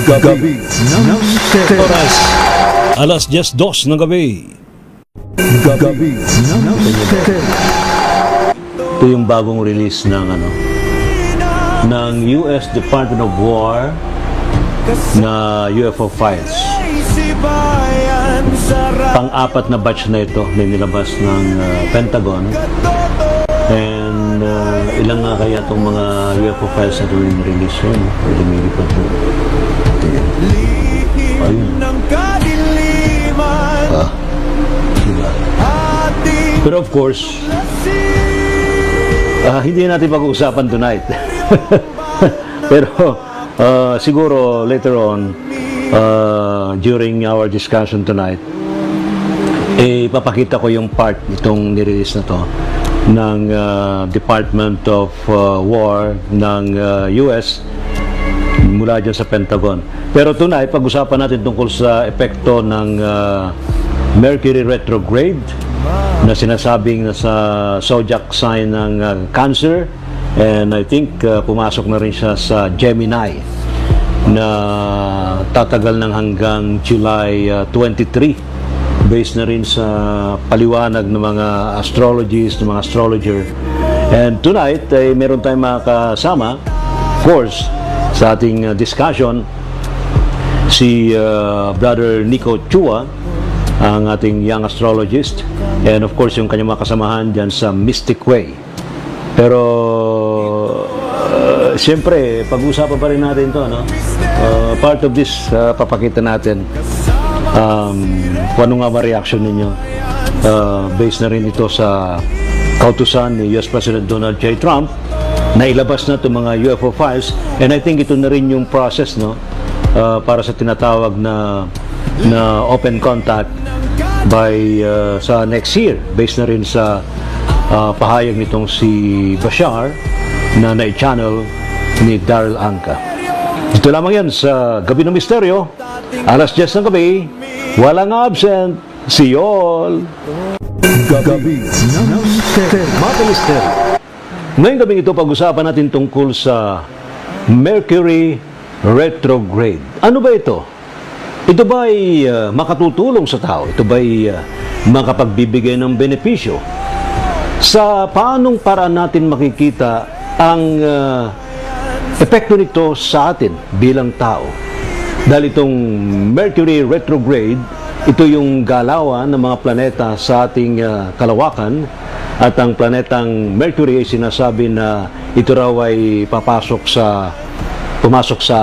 Gabi ng Misteryo. Oras, alas 10:02 ng gabi. Gabi ng Misteryo. Ito yung bagong release ng US Department of War na UFO files. Pang-apat na batch na ito na nilabas ng Pentagon. And ilang nga kaya itong mga UFO files na release yun? Pwede may report po. Ayun. Diba? Pero of course, hindi natin pag-uusapan tonight. Pero siguro later on, during our discussion tonight, ipapakita ko yung part nitong nirelease na to ng Department of War ng US mula dyan sa Pentagon. Pero tonight, pag-usapan natin tungkol sa epekto ng Mercury retrograde na sinasabing nasa zodiac sign ng Cancer, and I think pumasok na rin siya sa Gemini na tatagal ng hanggang July 23, based na rin sa paliwanag ng mga astrologists, ng mga astrologer. And tonight ay meron tayong makasama, of course, sa ating discussion, si Brother Nico Chua, ang ating young astrologist, and of course yung kanyang mga kasamahan dyan sa Mystic Way. Pero siyempre, pag-usapan pa rin natin to, no? Part of this, papakita natin kung ano nga ba reaction ninyo. Based na rin ito sa kautusan ni US President Donald J. Trump na ilabas na itong mga UFO files, and I think ito na rin yung process, no? Para sa tinatawag na open contact by sa next year, based na rin sa pahayag nitong si Bashar na na-channel ni Daryl Anka. Dito lamang yan sa Gabi ng Misteryo, alas 10 ng gabi, walang absent. See you all! Gabi ng Misteryo. Mga misteryo, ngayong gabing ito, pag-usapan natin tungkol sa Mercury retrograde. Ano ba ito? Ito ba ay makatutulong sa tao? Ito ba ay makapagbibigay ng benepisyo? Sa paanong paraan natin makikita ang epekto nito sa atin bilang tao? Dahil itong Mercury retrograde, ito yung galawan ng mga planeta sa ating kalawakan, at ang planetang Mercury ay sinasabi na ito raw ay pumasok sa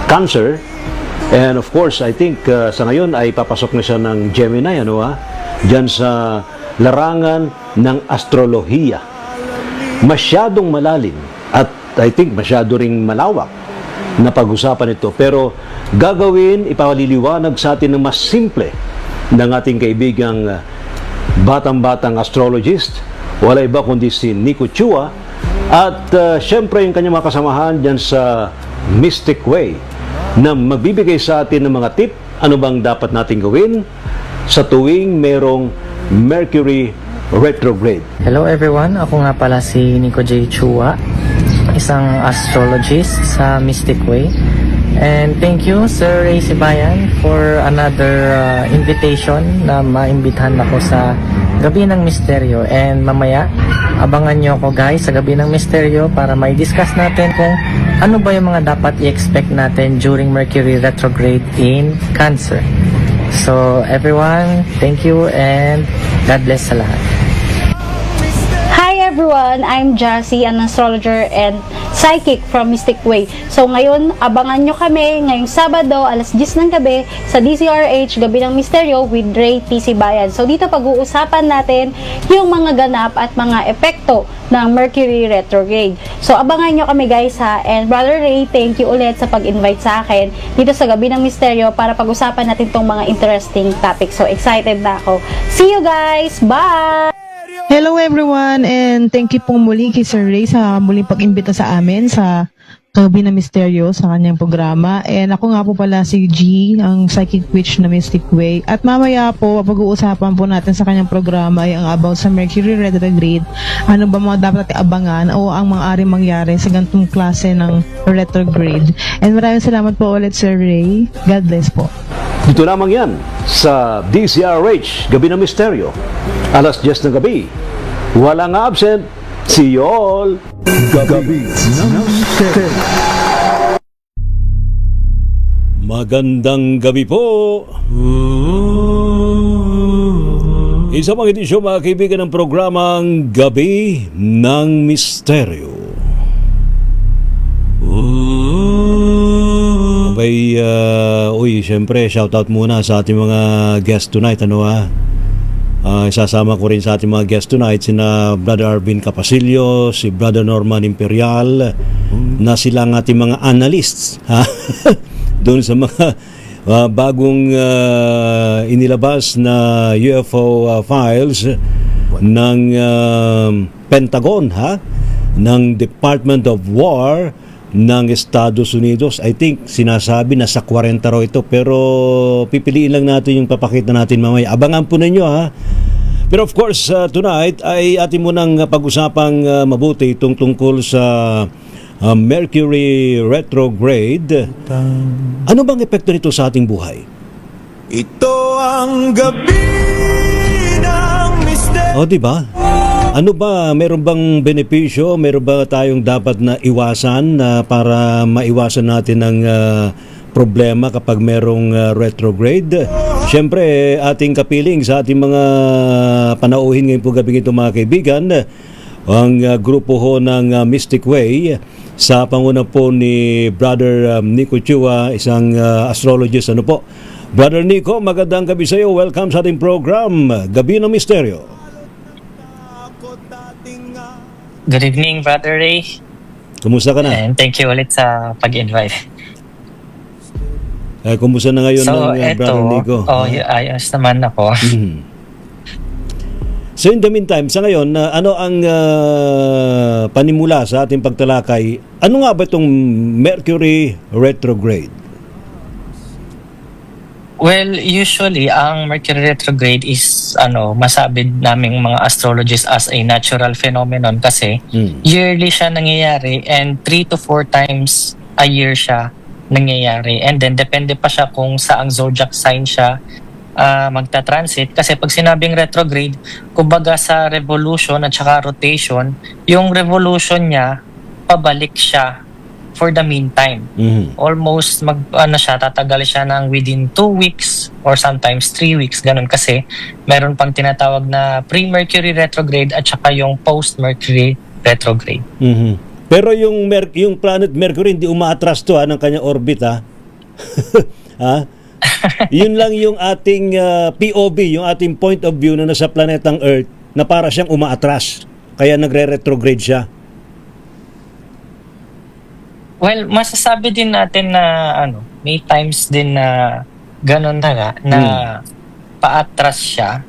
Cancer. And of course, I think sa ngayon ay papasok na siya ng Gemini, dyan sa larangan ng astrolohiya. Masyadong malalim at I think masyado ring malawak na pag-usapan ito. Pero gagawin, ipaliliwanag sa atin ng mas simple ng ating kaibigang batang-batang astrologist. Wala iba kundi si Nico Chua, at syempre yung kanyang mga kasamahan dyan sa Mystic Way, na magbibigay sa atin ng mga tip, ano bang dapat natin gawin sa tuwing merong Mercury retrograde. Hello everyone, ako nga pala si Nico J. Chua, isang astrologist sa Mystic Way. And thank you Sir Ray Sibayan for another invitation na maimbitahan ako sa Gabi ng Misteryo. And mamaya, abangan nyo ako guys sa Gabi ng Misteryo para may discuss natin kung ano ba yung mga dapat i-expect natin during Mercury retrograde in Cancer. So everyone, thank you and God bless sa lahat. Hi everyone, I'm Jassy, an astrologer and psychic from Mystic Way. So ngayon, abangan nyo kami ngayong Sabado, alas 10 ng gabi sa DZRH, Gabi ng Misteryo with Ray T. Sibayan. So dito pag-uusapan natin yung mga ganap at mga epekto ng Mercury retrograde. So abangan nyo kami guys ha. And Brother Ray, thank you ulit sa pag-invite sa akin dito sa Gabi ng Misteryo para pag-usapan natin tong mga interesting topics. So excited na ako. See you guys! Bye! Hello everyone, and thank you pong muli kay Sir Ray sa muling pag-imbita sa amin sa Gabi na Misteryo sa kanyang programa. And ako nga po pala si G, ang psychic witch na Mystic Way. At mamaya po, pag-uusapan po natin sa kanyang programa ay ang about sa Mercury retrograde. Ano ba mga dapat natin abangan o ang mga aring mangyari sa ganitong klase ng retrograde. And maraming salamat po ulit, Sir Ray. God bless po. Dito lamang yan sa DCRH, Gabi ng Misteryo. Alas 10 ng gabi. Walang absent. See you all! Gabi ng Misteryo. Magandang gabi po. Isa pang edisyon mga kaibigan ng programang Gabi ng Misteryo. Okay, syempre shoutout muna sa ating mga guest tonight. Isasama ko rin sa ating mga guest tonight sina Brother Arvin Capasilio, si Brother Norman Imperial, na sila ang ating mga analysts doon sa mga bagong inilabas na UFO files ng Pentagon, ng Department of War ng Estados Unidos. I think sinasabi na sa 40 raw ito, pero pipiliin lang natin yung papakita natin mamaya. Abangan po ninyo Pero of course, tonight ay atin munang pag-usapang mabuti itong tungkol sa Mercury retrograde. Ano bang epekto nito sa ating buhay? Ito ang gabi ng misteryo. O, di ba? Ano ba, meron bang benepisyo? Meron ba tayong dapat na iwasan para maiwasan natin ang problema kapag merong retrograde? Siyempre, ating kapiling sa ating mga panauhin ngayon po gabi ito mga kaibigan, ang grupo ho ng Mystic Way sa panguna po ni Brother Nico Chua, isang astrologist. Ano po? Brother Nico, magandang gabi sa iyo. Welcome sa ating program, Gabi ng Misteryo. Good evening, Brother Ray. Kumusta ka na? And thank you ulit sa pag-invite. Kumusta na ngayon So, ng Brother Nico? Ayos naman ako. So in the meantime, sa ngayon, ano ang panimula sa ating pagtalakay? Ano nga ba itong Mercury retrograde? Well, usually, ang Mercury retrograde is, masabid naming mga astrologists as a natural phenomenon kasi yearly siya nangyayari and 3 to 4 times a year siya nangyayari. And then, depende pa siya kung saang zodiac sign siya magta-transit. Kasi pag sinabing retrograde, kumbaga sa revolution at saka rotation, yung revolution niya, pabalik siya for the meantime. Almost tatagal siya ng within 2 weeks or sometimes 3 weeks, ganun kasi meron pang tinatawag na pre-Mercury retrograde at saka yung post-Mercury retrograde. Pero yung planet Mercury hindi umaatras to ng kanyang orbit Yun lang yung ating POV, yung ating point of view na nasa planetang Earth na para siyang umaatras. Kaya nagre-retrograde siya. Well, masasabi din natin na may times din na ganun na paatras siya.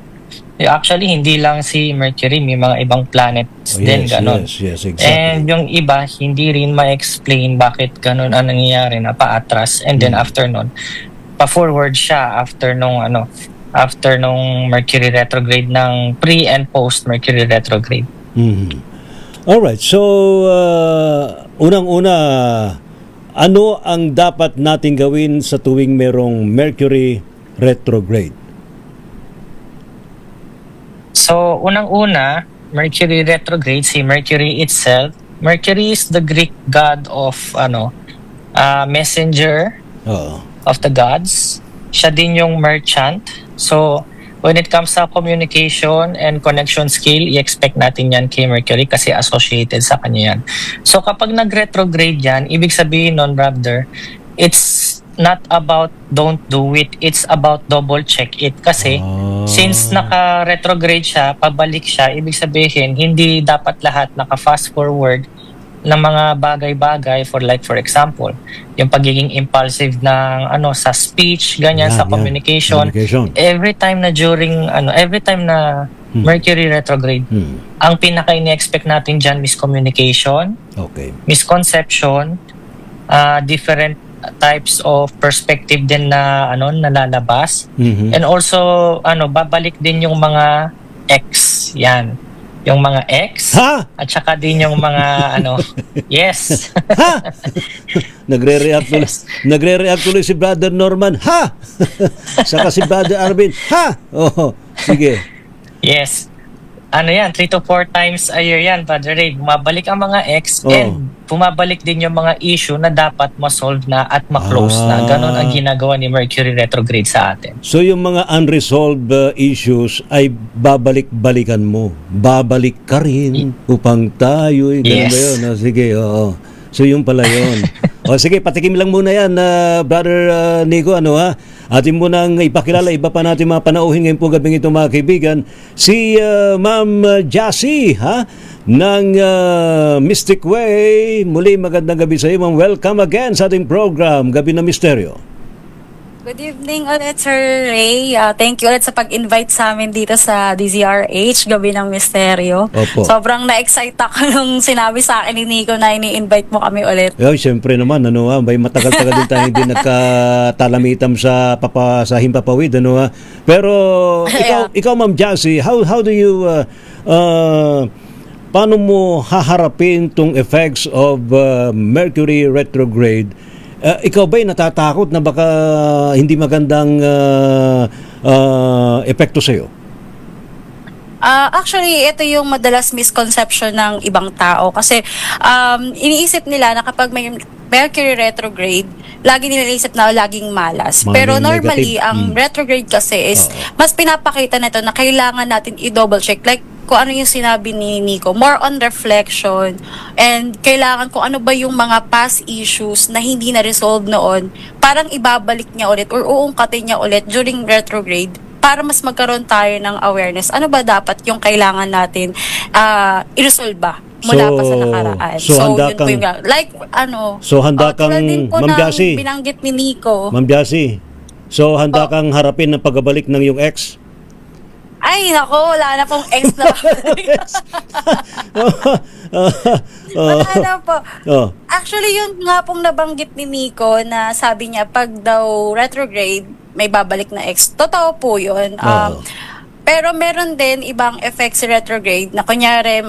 Actually, hindi lang si Mercury, may mga ibang planets din ganun. Yes, exactly. And yung iba, hindi rin ma-explain bakit ganun ang nangyayari na paatras. And then after nun, pa-forward siya after nung Mercury retrograde ng pre- and post-Mercury retrograde. Alright, so unang-una, ano ang dapat nating gawin sa tuwing merong Mercury retrograde? So, unang-una, Mercury retrograde, si Mercury itself. Mercury is the Greek god of messenger of the gods. Siya din yung merchant. So, when it comes sa communication and connection skill, i-expect natin yan kay Mercury kasi associated sa kanya yan. So kapag nag-retrograde yan, ibig sabihin nun, brother, it's not about don't do it, it's about double check it. Kasi since naka-retrograde siya, pabalik siya, ibig sabihin, hindi dapat lahat naka-fast forward ng mga bagay-bagay for example, yung pagiging impulsive ng sa speech, ganyan, sa communication. Every time na Mercury retrograde, ang pinaka ini-expect natin dyan miscommunication, misconception, different types of perspective din na nalalabas. Mhm. And also babalik din yung mga ex, yan. Yung mga ex Ha? at saka din yung mga yes. Ha? Nagre-react tuloy si Brother Norman. Ha? Saka si Brother Arvin. Ha? Oh, sige. Yes. 3 to 4 times a year yan, Brother Ray. Bumabalik ang mga ex and bumabalik din yung mga issue na dapat ma-solve na at ma-close na. Ganon ang ginagawa ni Mercury retrograde sa atin. So yung mga unresolved issues ay babalik-balikan mo. Babalik ka rin upang tayo. Ganun ba yun? Sige, oo. So yung pala yun. O sige, patikim lang muna yan, Brother Nico, atin mo nang ipakilala, iba pa natin mga panauhin ngayon po gabing ito mga kaibigan, si Ma'am Jassy, ng Mystic Way. Muli magandang gabi sa iyo, Ma'am. Welcome again sa ating program, Gabi na Misteryo. Good evening ulit, Sir Ray. Thank you ulit sa pag-invite sa amin dito sa DZRH, Gabi ng Misteryo. Opo. Sobrang na-excite ako nung sinabi sa akin ni Nico na ini-invite mo kami ulit. Siyempre naman, may matagal-tagal din tayo hindi nagkatalamitam sa himpapawid, Pero ikaw Ma'am Jassy, how do you paano mo haharapin tong effects of Mercury retrograde? Ikaw ba'y natatakot na baka hindi magandang epekto sa'yo? Actually, ito yung madalas misconception ng ibang tao kasi iniisip nila na kapag may Mercury retrograde, lagi nila iniisip na laging malas. Pero normally, negative. ang retrograde kasi is mas pinapakita nito na kailangan natin i-double check. Like, kung ano yung sinabi ni Nico, more on reflection and kailangan kung ano ba yung mga past issues na hindi na-resolve noon, parang ibabalik niya ulit or uungkatin niya ulit during retrograde para mas magkaroon tayo ng awareness. Ano ba dapat yung kailangan natin i-resolve ba mula pa sa nakaraan? So handa yun po yung, handa kang, tulad din po Ma'am ng Jassy. binanggit ni Nico. Ma'am Jassy, so handa kang harapin ng pagbabalik ng iyong ex? Ay, nako, wala na pong ex na. Wala na po. Actually, yun nga pong nabanggit ni Nico na sabi niya, pag daw retrograde, may babalik na ex. Totoo po yun. Pero meron din ibang effects si retrograde na kunyari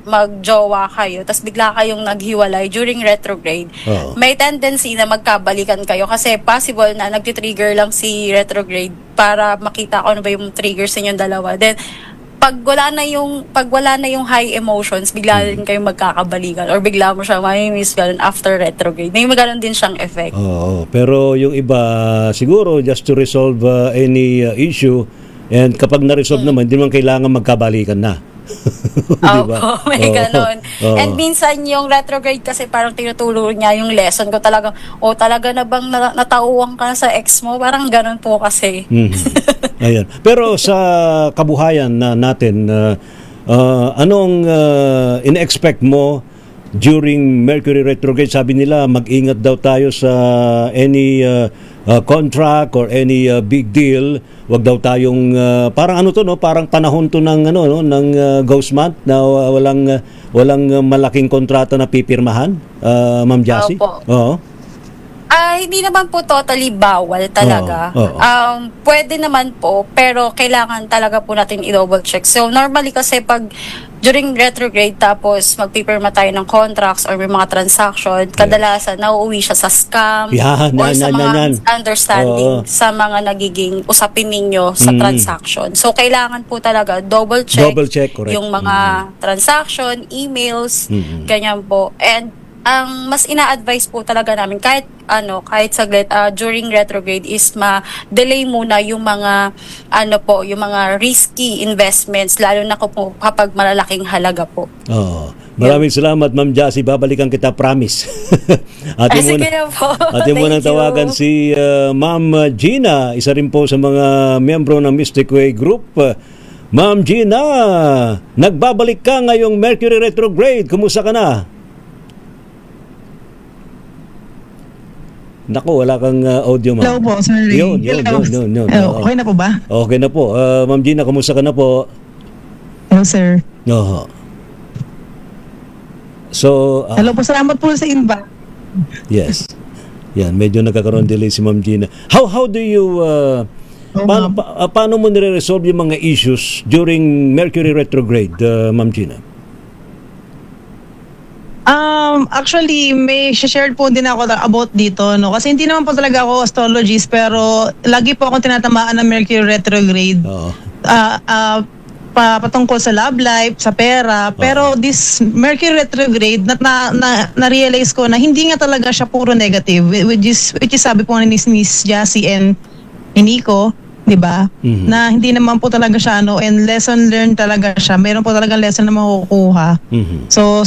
magjowa kayo tapos bigla kayong naghiwalay during retrograde. May tendency na magkabalikan kayo kasi possible na nagti-trigger lang si retrograde para makita kung ano ba yung trigger sa inyong dalawa. Then pag wala na yung high emotions, bigla rin kayong magkakabalikan or bigla mo siya mamimiss ganun after retrograde. May maganon din siyang effect. Pero yung iba siguro just to resolve any issue. And kapag na-resolve naman, hindi naman kailangan magkabalikan na. Diba? May ganun. And minsan yung retrograde kasi parang tinutulong niya yung lesson ko talagang, talaga na bang natauwang ka sa ex mo? Parang ganun po kasi. Ayan. Pero sa kabuhayan natin, anong in-expect mo during Mercury retrograde? Sabi nila, mag-ingat daw tayo sa any contract or any big deal. Wag daw tayong parang parang panahon to ng ng ghost month na walang malaking kontrata na pipirmahan, Ma'am Jassy. Oo. Hindi naman po totally bawal talaga. Pwede naman po, pero kailangan talaga po natin i-double check. So normally kasi pag during retrograde tapos magpipirma tayo ng contracts or may mga transaction, kadalasan nauuwi siya sa scam or sa mga understanding sa mga nagiging usapin ninyo sa transaction. So kailangan po talaga double check correct. Yung mga transaction, emails, ganyan po. And ang mas ina-advise po talaga namin kahit saglit during retrograde is ma-delay muna yung mga yung mga risky investments lalo na kapag malalaking halaga po. Maraming salamat, Ma'am Jassy. Babalikan kita, promise. Atin mo nang tawagan si Ma'am Gina, isa rin po sa mga miyembro ng Mystic Way Group. Ma'am Gina, nagbabalik ka ngayong Mercury retrograde. Kumusta ka na? Naku, wala kang audio, ma'am. Hello po, sorry. Yun. Okay na po ba? Okay na po. Ma'am Gina, kumusta ka na po? Hello, sir. So, Hello po, salamat po sa invite. Yes. Yan, medyo nagkakaroon delay si Ma'am Gina. How do you paano mo nire-resolve yung mga issues during Mercury retrograde, Ma'am Gina? Actually, may share po din ako about dito, no? Kasi hindi naman po talaga ako astrologist, pero lagi po akong tinatamaan ng Mercury retrograde. Oo. Patungkol sa love life, sa pera. Pero this Mercury retrograde, na-realize ko na hindi nga talaga siya puro negative, which is sabi po ni Miss Jassy and ni Nico, di ba? Mhm. Na hindi naman po talaga siya and lesson learned talaga siya. Meron po talaga lesson na makukuha. Mhm. So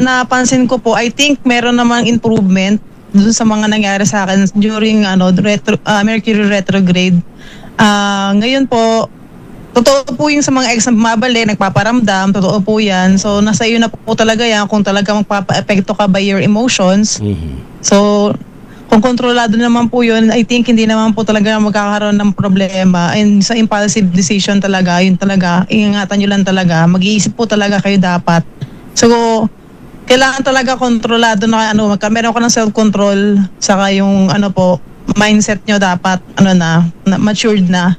napansin ko po, I think meron namang improvement dun sa mga nangyari sa akin during Mercury retrograde. Ngayon po, totoo po yung sa mga ex na bumabalik, nagpaparamdam, totoo po yan. So, nasa iyo na po talaga yan kung talaga magpapa-epekto ka by your emotions. Mhm. So, kung kontrolado naman po yun, I think hindi naman po talaga magkakaroon ng problema. And sa impulsive decision talaga, yun talaga, ingatan nyo lang talaga. Mag-iisip po talaga kayo dapat. So, kailangan talaga kontrolado na meron ka ng self-control, saka yung mindset nyo dapat, matured na.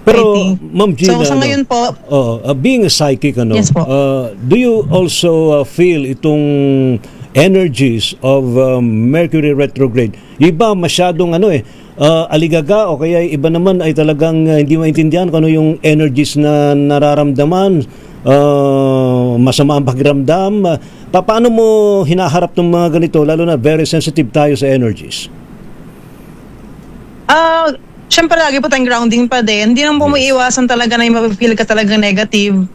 Pero, I think. Ma'am Gina, So, sa ngayon po, being a psychic, Yes po. do you also feel itong energies of Mercury retrograde? Iba masyadong aligaga, o kaya iba naman ay talagang hindi maintindihan kung ano yung energies na nararamdaman, masama ang pakiramdam. Paano mo hinaharap ng mga ganito, lalo na very sensitive tayo sa energies? syempre lagi po tayong grounding pa din. Hindi naman po maiiwasan talaga na yung mapipil ka talaga negative.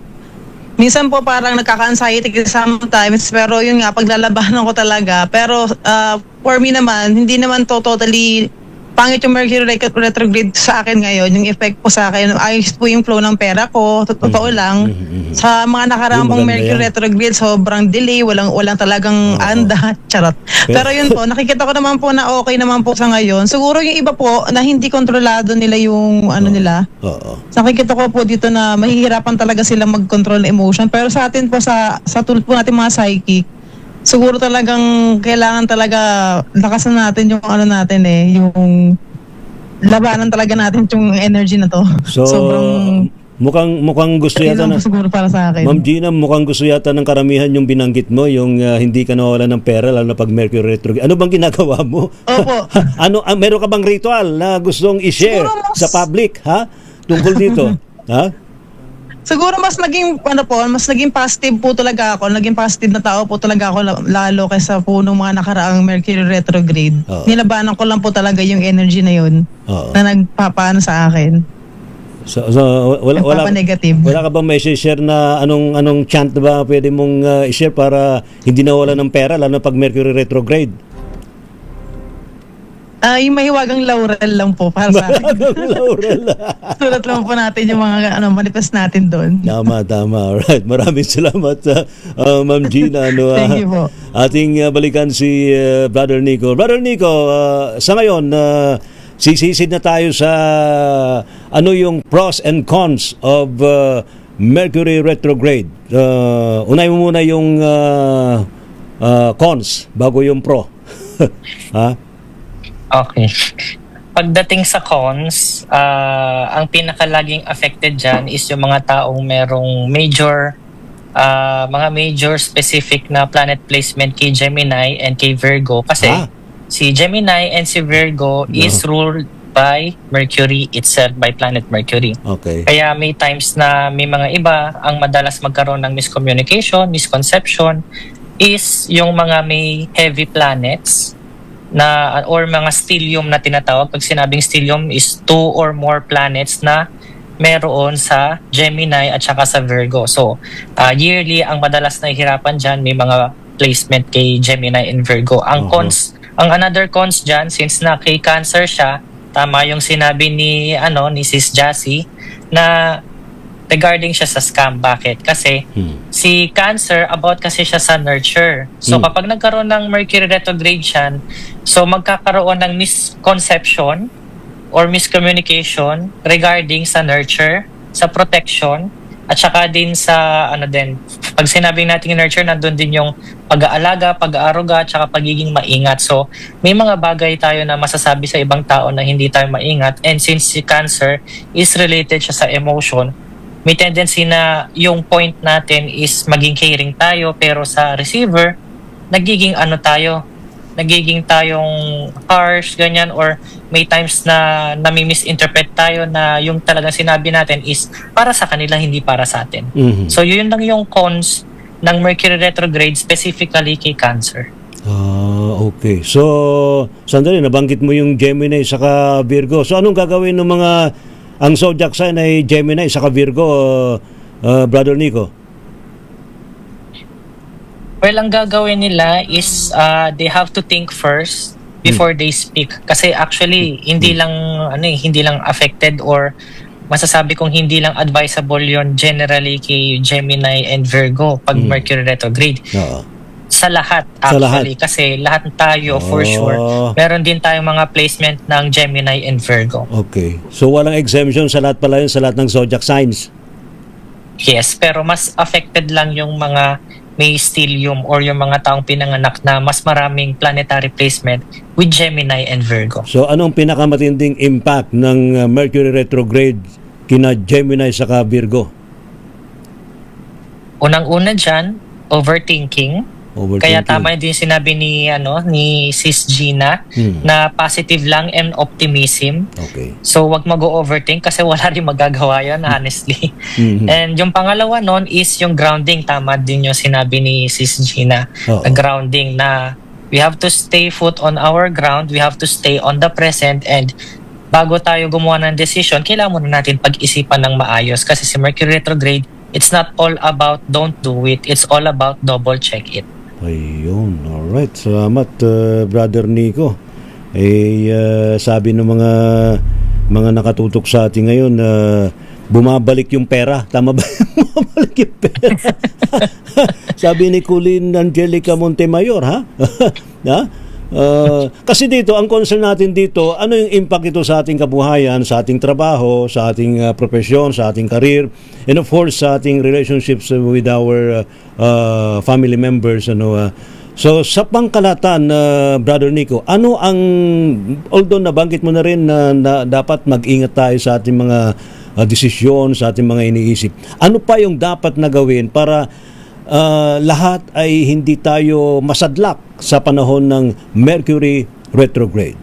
Minsan po parang nagkaka-anxiety sometimes, pero yun nga, paglalabanan ko talaga. Pero for me naman, hindi naman to totally pangit yung Mercury retrograde sa akin ngayon. Yung effect po sa akin, ayos po yung flow ng pera ko, totoo lang. Sa mga nakaraang pong Mercury retrograde, sobrang delay, walang talagang anda, charot. Pero yun po, nakikita ko naman po na okay naman po sa ngayon. Siguro yung iba po, na hindi kontrolado nila yung nila. Nakikita ko po dito na mahihirapan talaga sila mag-control ng emotion. Pero sa atin po, sa tulad po natin mga psychic, siguro talagang kailangan talaga lakasan natin yung natin yung labanan talaga natin yung energy na to. So, sobrang mukhang gusto yata na siguro para sa akin. Ma'am Gina, mukhang gusto yata ng karamihan yung binanggit mo, yung hindi ka nawalan ng pera lalo na pag Mercury retrograde. Ano bang ginagawa mo? Opo. Meron ka bang ritual na gustong i-share sa public, ha? Tungkol dito, ha? Siguro mas naging positive po talaga ako. Naging positive na tao po talaga ako lalo kaysa po nung mga nakaraang Mercury retrograde. Nilabanan ko lang po talaga yung energy na yun na nagpapaano sa akin. So wala negative. Wala ka bang may share na anong chant ba pwede mong i-share para hindi nawala ng pera lalo na pag Mercury retrograde? Yung mahiwagang laurel lang po para sa akin. Mahiwagang laurel. Sulat lang po natin yung mga manifest natin doon. Tama. Alright. Maraming salamat, Ma'am Gina. Thank you po. Ating balikan si Brother Nico. Brother Nico, sa ngayon, sisisid na tayo sa yung pros and cons of Mercury retrograde. Unay mo muna yung cons bago yung pro. Ha? Okay. Pagdating sa cons, ang pinakalaging affected dyan is yung mga taong merong mga major specific na planet placement kay Gemini and kay Virgo. Kasi si Gemini and si Virgo is ruled by Mercury itself, by planet Mercury. Okay. Kaya may times na may mga iba ang madalas magkaroon ng miscommunication, misconception is yung mga may heavy planets na or mga stellium na tinatawag. Pag sinabing stellium is 2 or more planets na meron sa Gemini at saka sa Virgo. So, yearly, ang madalas na hihirapan dyan, may mga placement kay Gemini and Virgo. Ang another cons dyan, since na kay Cancer siya, tama yung sinabi ni Sis Jassy, na regarding siya sa scam. Bakit? Kasi si Cancer, about kasi siya sa nurture. So kapag nagkaroon ng Mercury retrograde siya, so magkakaroon ng misconception or miscommunication regarding sa nurture, sa protection, At saka din sa ano din, pag sinabing nating nurture, nandun din yung pag-aalaga, pag-aaruga, at saka pagiging maingat. So may mga bagay tayo na masasabi sa ibang tao na hindi tayo maingat, and since si Cancer is related siya sa emotion, may tendency na yung point natin is maging caring tayo, pero sa receiver nagiging ano tayo, nagiging tayong harsh, ganyan, or may times na nami-misinterpret tayo na yung talagang sinabi natin is para sa kanila, hindi para sa atin. Mhm. So yun lang yung cons ng Mercury retrograde specifically kay Cancer. Okay. So, sandali, nabanggit mo yung Gemini saka Virgo. So, anong gagawin ng mga, ang zodiac sign ay Gemini saka Virgo, Brother Nico? Well, ang gagawin nila is they have to think first before they speak. Kasi actually, hindi lang affected, or masasabi kong hindi lang advisable yon generally kay Gemini and Virgo pag Mercury retrograde. Oo. Sa lahat Sa actually, kasi lahat tayo for sure. Meron din tayong mga placement ng Gemini and Virgo. Okay. So, walang exemption sa lahat pala yun, sa lahat ng zodiac signs. Yes, pero mas affected lang yung mga may stellium or yung mga taong pinanganak na mas maraming planetary placement with Gemini and Virgo. So, anong pinakamatinding impact ng Mercury retrograde kina Gemini saka Virgo? Unang-una dyan, overthinking. Kaya tama din sinabi ni Sis Gina na positive lang and optimism. Okay. So wag mag-overthink kasi wala rin magagawa yan, honestly. And yung pangalawa nun is yung grounding. Tama din yung sinabi ni Sis Gina. Na grounding na we have to stay foot on our ground, we have to stay on the present, and bago tayo gumawa ng decision, kailangan muna natin pag-isipan ng maayos kasi si Mercury retrograde, it's not all about don't do it, it's all about double check it. Ayun, alright. Salamat, Brother Nico. Sabi ng mga nakatutok sa atin ngayon, bumabalik yung pera. Tama ba? Bumabalik yung pera. Sabi ni Colleen Angelica Montemayor, ha? Ha? Kasi dito, ang concern natin dito, ano yung impact ito sa ating kabuhayan, sa ating trabaho, sa ating profesyon, sa ating career, and of course, sa ating relationships with our family members. So, sa pangkalatan, Brother Nico, ano ang, although nabanggit mo na rin na dapat mag-ingat tayo sa ating mga desisyon, sa ating mga iniisip, ano pa yung dapat na gawin para lahat ay hindi tayo masadlak sa panahon ng Mercury retrograde?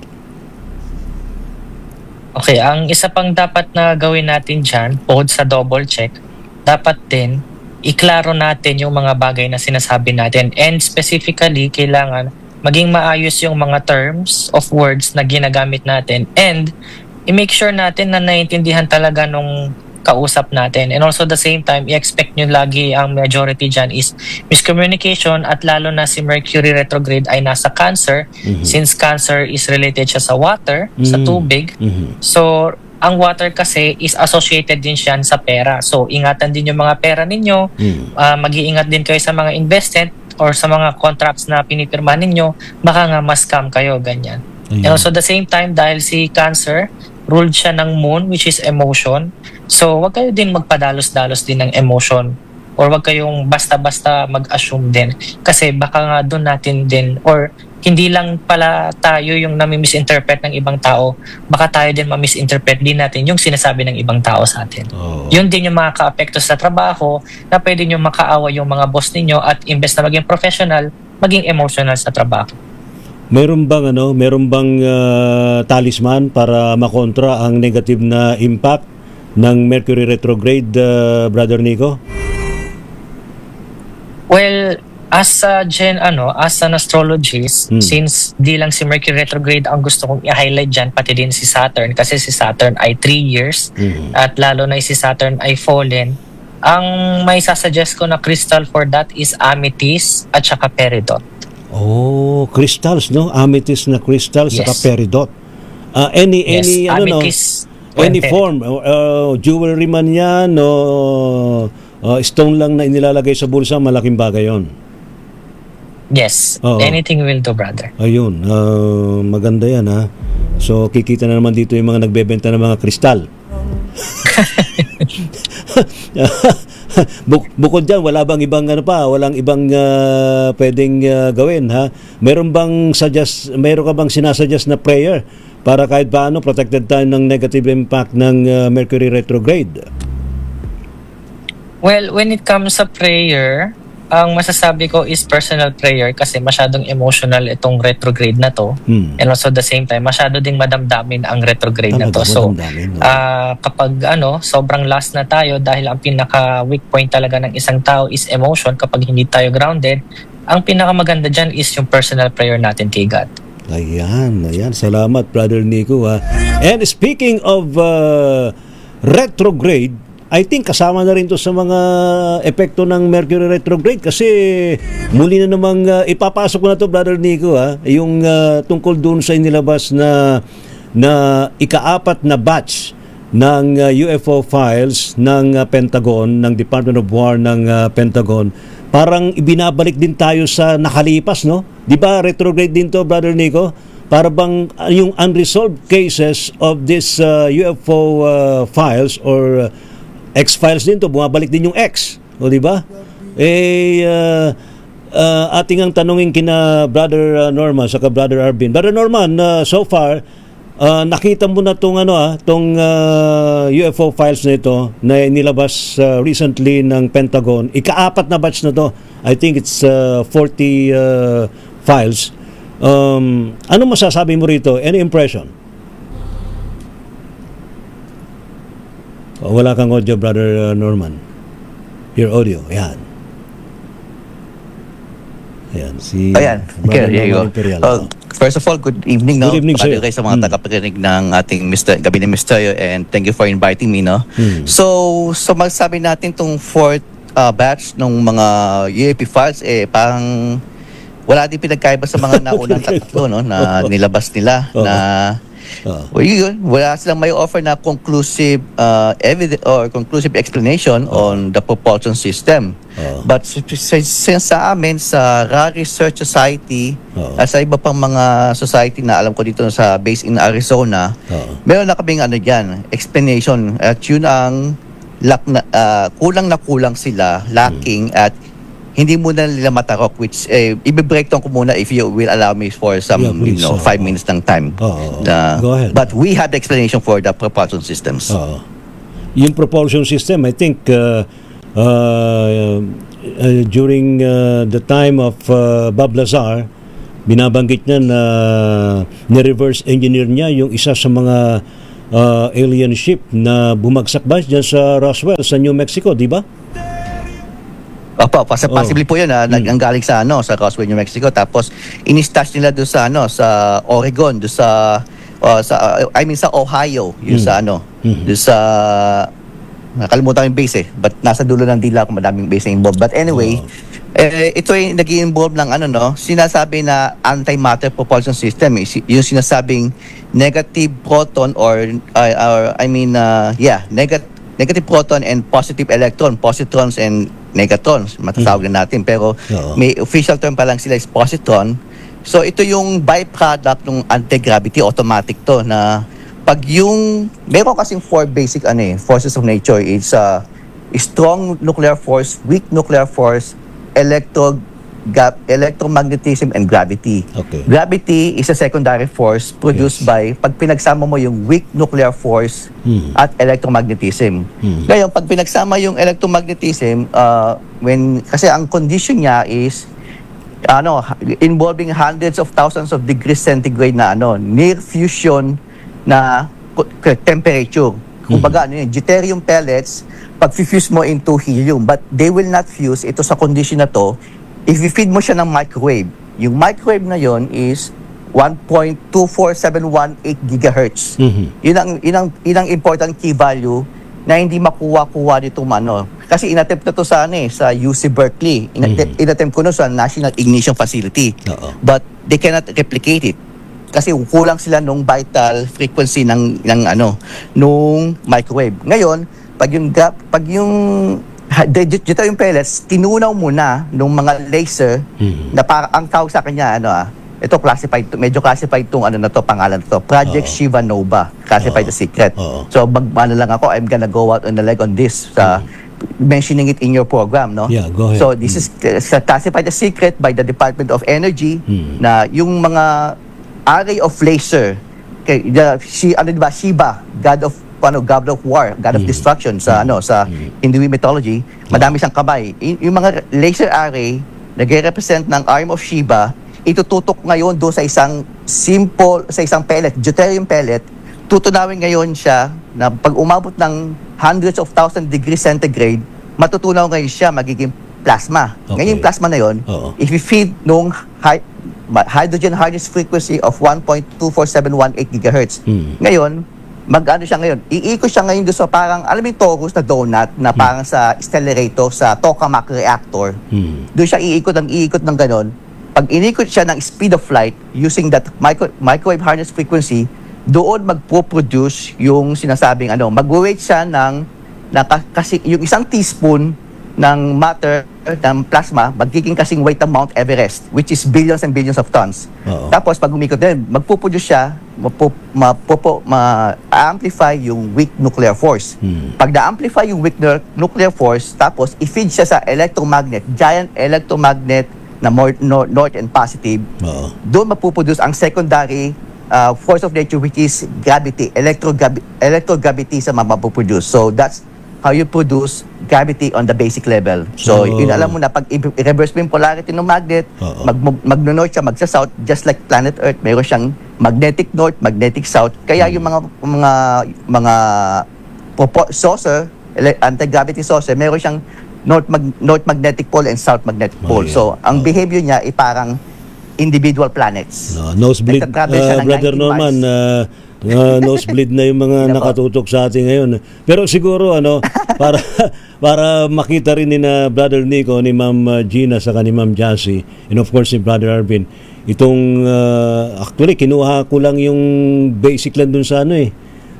Okay, ang isa pang dapat na gawin natin dyan, bukod sa double check, dapat din iklaro natin yung mga bagay na sinasabi natin, and specifically kailangan maging maayos yung mga terms of words na ginagamit natin, and i-make sure natin na naiintindihan talaga nung kausap natin. And also the same time, i-expect nyo lagi, ang majority dyan is miscommunication, at lalo na si Mercury retrograde ay nasa Cancer, since Cancer is related siya sa water, sa tubig. So, ang water kasi is associated din siya sa pera. So, ingatan din yung mga pera ninyo, mag-iingat din kayo sa mga investment or sa mga contracts na pinipirma ninyo, baka nga ma-scam kayo, ganyan. And also the same time, dahil si Cancer, ruled siya ng moon, which is emotion. So, wag kayo din magpadalos-dalos din ng emotion, or wag kayong basta-basta mag-assume din. Kasi baka nga doon natin din, or hindi lang pala tayo yung nami-misinterpret ng ibang tao, baka tayo din ma-misinterpret din natin yung sinasabi ng ibang tao sa atin. Yun din yung mga ka-apekto sa trabaho, na pwede nyo makaawa yung mga boss ninyo, at imbes na maging professional, maging emotional sa trabaho. Meron bang talisman para makontra ang negative na impact ng Mercury retrograde, Brother Nico? Well, as an astrologist, since di lang si Mercury retrograde ang gusto kong i-highlight dyan, pati din si Saturn, kasi si Saturn ay 3 years, at lalo na si Saturn ay fallen, ang may sasuggest ko na crystal for that is amethyst at saka peridot. Oh, crystals, no? Amethyst na crystal, saka peridot. Any amethyst, any form, jewelry man yan, stone lang na inilalagay sa bulsa, malaking bagay yon. Yes, anything will do, brother. Ayun, maganda yan, ha? So, kikita na naman dito yung mga nagbebenta ng mga kristal. Bukod diyan, wala bang ibang walang ibang pwedeng gawin, ha? Meron ka bang sinasuggest na prayer para kahit paano protected tayo ng negative impact ng Mercury retrograde? Well, when it comes sa prayer, ang masasabi ko is personal prayer kasi masyadong emotional itong retrograde na to. And also the same time, masyado ding madamdamin ang retrograde na to. So, kapag sobrang last na tayo dahil ang pinaka-weak point talaga ng isang tao is emotion kapag hindi tayo grounded, ang pinakamaganda dyan is yung personal prayer natin kay God. Ayan. Salamat, Brother Nico, ha? And speaking of retrograde, I think kasama na rin to sa mga epekto ng Mercury retrograde kasi muli na namang ipapasok ko na to, Brother Nico, ha? Yung tungkol dun sa inilabas na ika-4 na batch ng UFO files ng Pentagon, ng Department of War ng Pentagon. Parang ibinabalik din tayo sa nakalipas, no? Di ba retrograde din to, Brother Nico? Para bang yung unresolved cases of this UFO files or X-files din to, bumabalik din yung X. O di ba? Ating ang tanungin kina Brother Norman saka Brother Arvin. Brother Norman, so far nakita mo na tong UFO files na ito na nilabas recently ng Pentagon. Ika-4 na batch na to. I think it's 40 files. Ano masasabi mo rito? Any impression? Wala kang audio, Brother Norman. Your audio, yan. Ayan, Brother Norman Imperial. First of all, good evening, no? Good evening, sir. Kayo sa mga tagapakinig ng ating Gabi ni Misteryo, and thank you for inviting me, no? So magsabi natin tong 4th batch ng mga UAP files, parang wala din pinagkaiba sa mga naunang tatlo, no? Na nilabas nila, na wala silang may offer na conclusive evidence or conclusive explanation on the propulsion system. But since sa amin, sa RA Research Society, sa iba pang mga society na alam ko dito sa based in Arizona, meron na kaming explanation. At yun ang kulang sila, lacking, at hindi muna nila matarok, which i-breakdown ko muna if you will allow me for some 5 minutes ng time. Go ahead. But we have the explanation for the propulsion systems. Yung propulsion system, I think during the time of Bob Lazar, binabanggit niya na ni-reverse engineer niya yung isa sa mga alien ship na bumagsak ba dyan sa Roswell sa New Mexico, di ba? Opo, possibly po 'yun ang galing sa sa Roswell, New Mexico, tapos ini-stash nila doon sa sa Oregon, doon sa sa Ohio, yung sa doon sa nakalimutan yung base but nasa dulo ng dila kung madaming base na involved. But anyway, ito ay nag-i-involve ng sinasabi na antimatter propulsion system, yung sinasabing negative proton negative proton and positive electron, positrons and negatrons, matatawag na natin. Pero may official term pa lang sila is positron. So ito yung byproduct ng anti-gravity, automatic to, na pag meron kasing 4 basic forces of nature. It's strong nuclear force, weak nuclear force, electromagnetism, and gravity. Gravity is a secondary force produced by pag pinagsama mo yung weak nuclear force at electromagnetism. Ngayon, pag pinagsama yung electromagnetism, kasi ang condition niya is involving hundreds of thousands of degrees centigrade na near fusion na temperature. Kumbaga, deuterium pellets, pag-fuse mo into helium, but they will not fuse ito sa condition na to if you-feed mo siya ng microwave. Yung microwave na yon is 1.24718 gigahertz. Yun ang important key value na hindi makuha-kuha dito Kasi inattempt na to sa UC Berkeley. Inattempt ko sa National Ignition Facility. But they cannot replicate it. Kasi kulang sila nung vital frequency ng nung microwave. Ngayon, pag yung deuterium pellets, tinunaw muna nung mga laser na ang tawag sa kanya ito medyo classified tong pangalan to, Project Shiva Nova, classified as secret. So lang ako, I'm gonna go out on the leg on this mentioning it in your program, no? Yeah, go ahead. So this is classified as secret by the Department of Energy na yung mga array of laser Shiba, God of war, God of destruction sa sa Hindu mythology, madami siyang kamay. Yung mga laser array nagre-represent ng arm of Shiba, itututok ngayon do sa isang pellet, deuterium pellet. Tutunawin ngayon siya na pag umabot ng hundreds of thousand degrees centigrade, matutunaw ngayon siya magiging plasma. Okay. Ngayon yung plasma na yon, if you feed nung hydrogen hardness frequency of 1.24718 gigahertz. Ngayon, mag-ano siya ngayon? Iikot siya ngayon doon sa parang, alam mo yung torus na donut na parang sa accelerator, sa tokamak reactor. Doon siya iikot ng ganon. Pag inikot siya ng speed of light using that microwave hardness frequency, doon magpo-produce yung sinasabing mag-weight siya kasi yung isang teaspoon ng matter, ng plasma, magiging kasing weight ng Mount Everest, which is billions and billions of tons. Tapos pag umikot din, magpuproduce siya, ma-amplify yung weak nuclear force. Pag na-amplify yung weak nuclear force, tapos i-feed siya sa electromagnet, giant electromagnet na north and positive, doon mapuproduce ang secondary force of nature, which is gravity, electrogravity sa mapuproduce. So that's how you produce gravity on the basic level. So, yun alam mo na, pag i-reverse mo yung polarity ng magnet, mag-north siya, magsa-south, just like planet Earth, mayroon siyang magnetic north, magnetic south. Kaya yung mga saucer, anti-gravity saucer, mayroon siyang north magnetic pole and south magnetic pole. So, ang behavior niya ay parang individual planets. Nosebleed, Brother Norman, nosebleed na yung mga nakatutok sa atin ngayon. Pero siguro para makita rin ni na Brother Nico, ni Ma'am Gina, saka ni Ma'am Jassy, and of course ni Brother Arvin, itong actually kinuha ko lang yung basic lang dun sa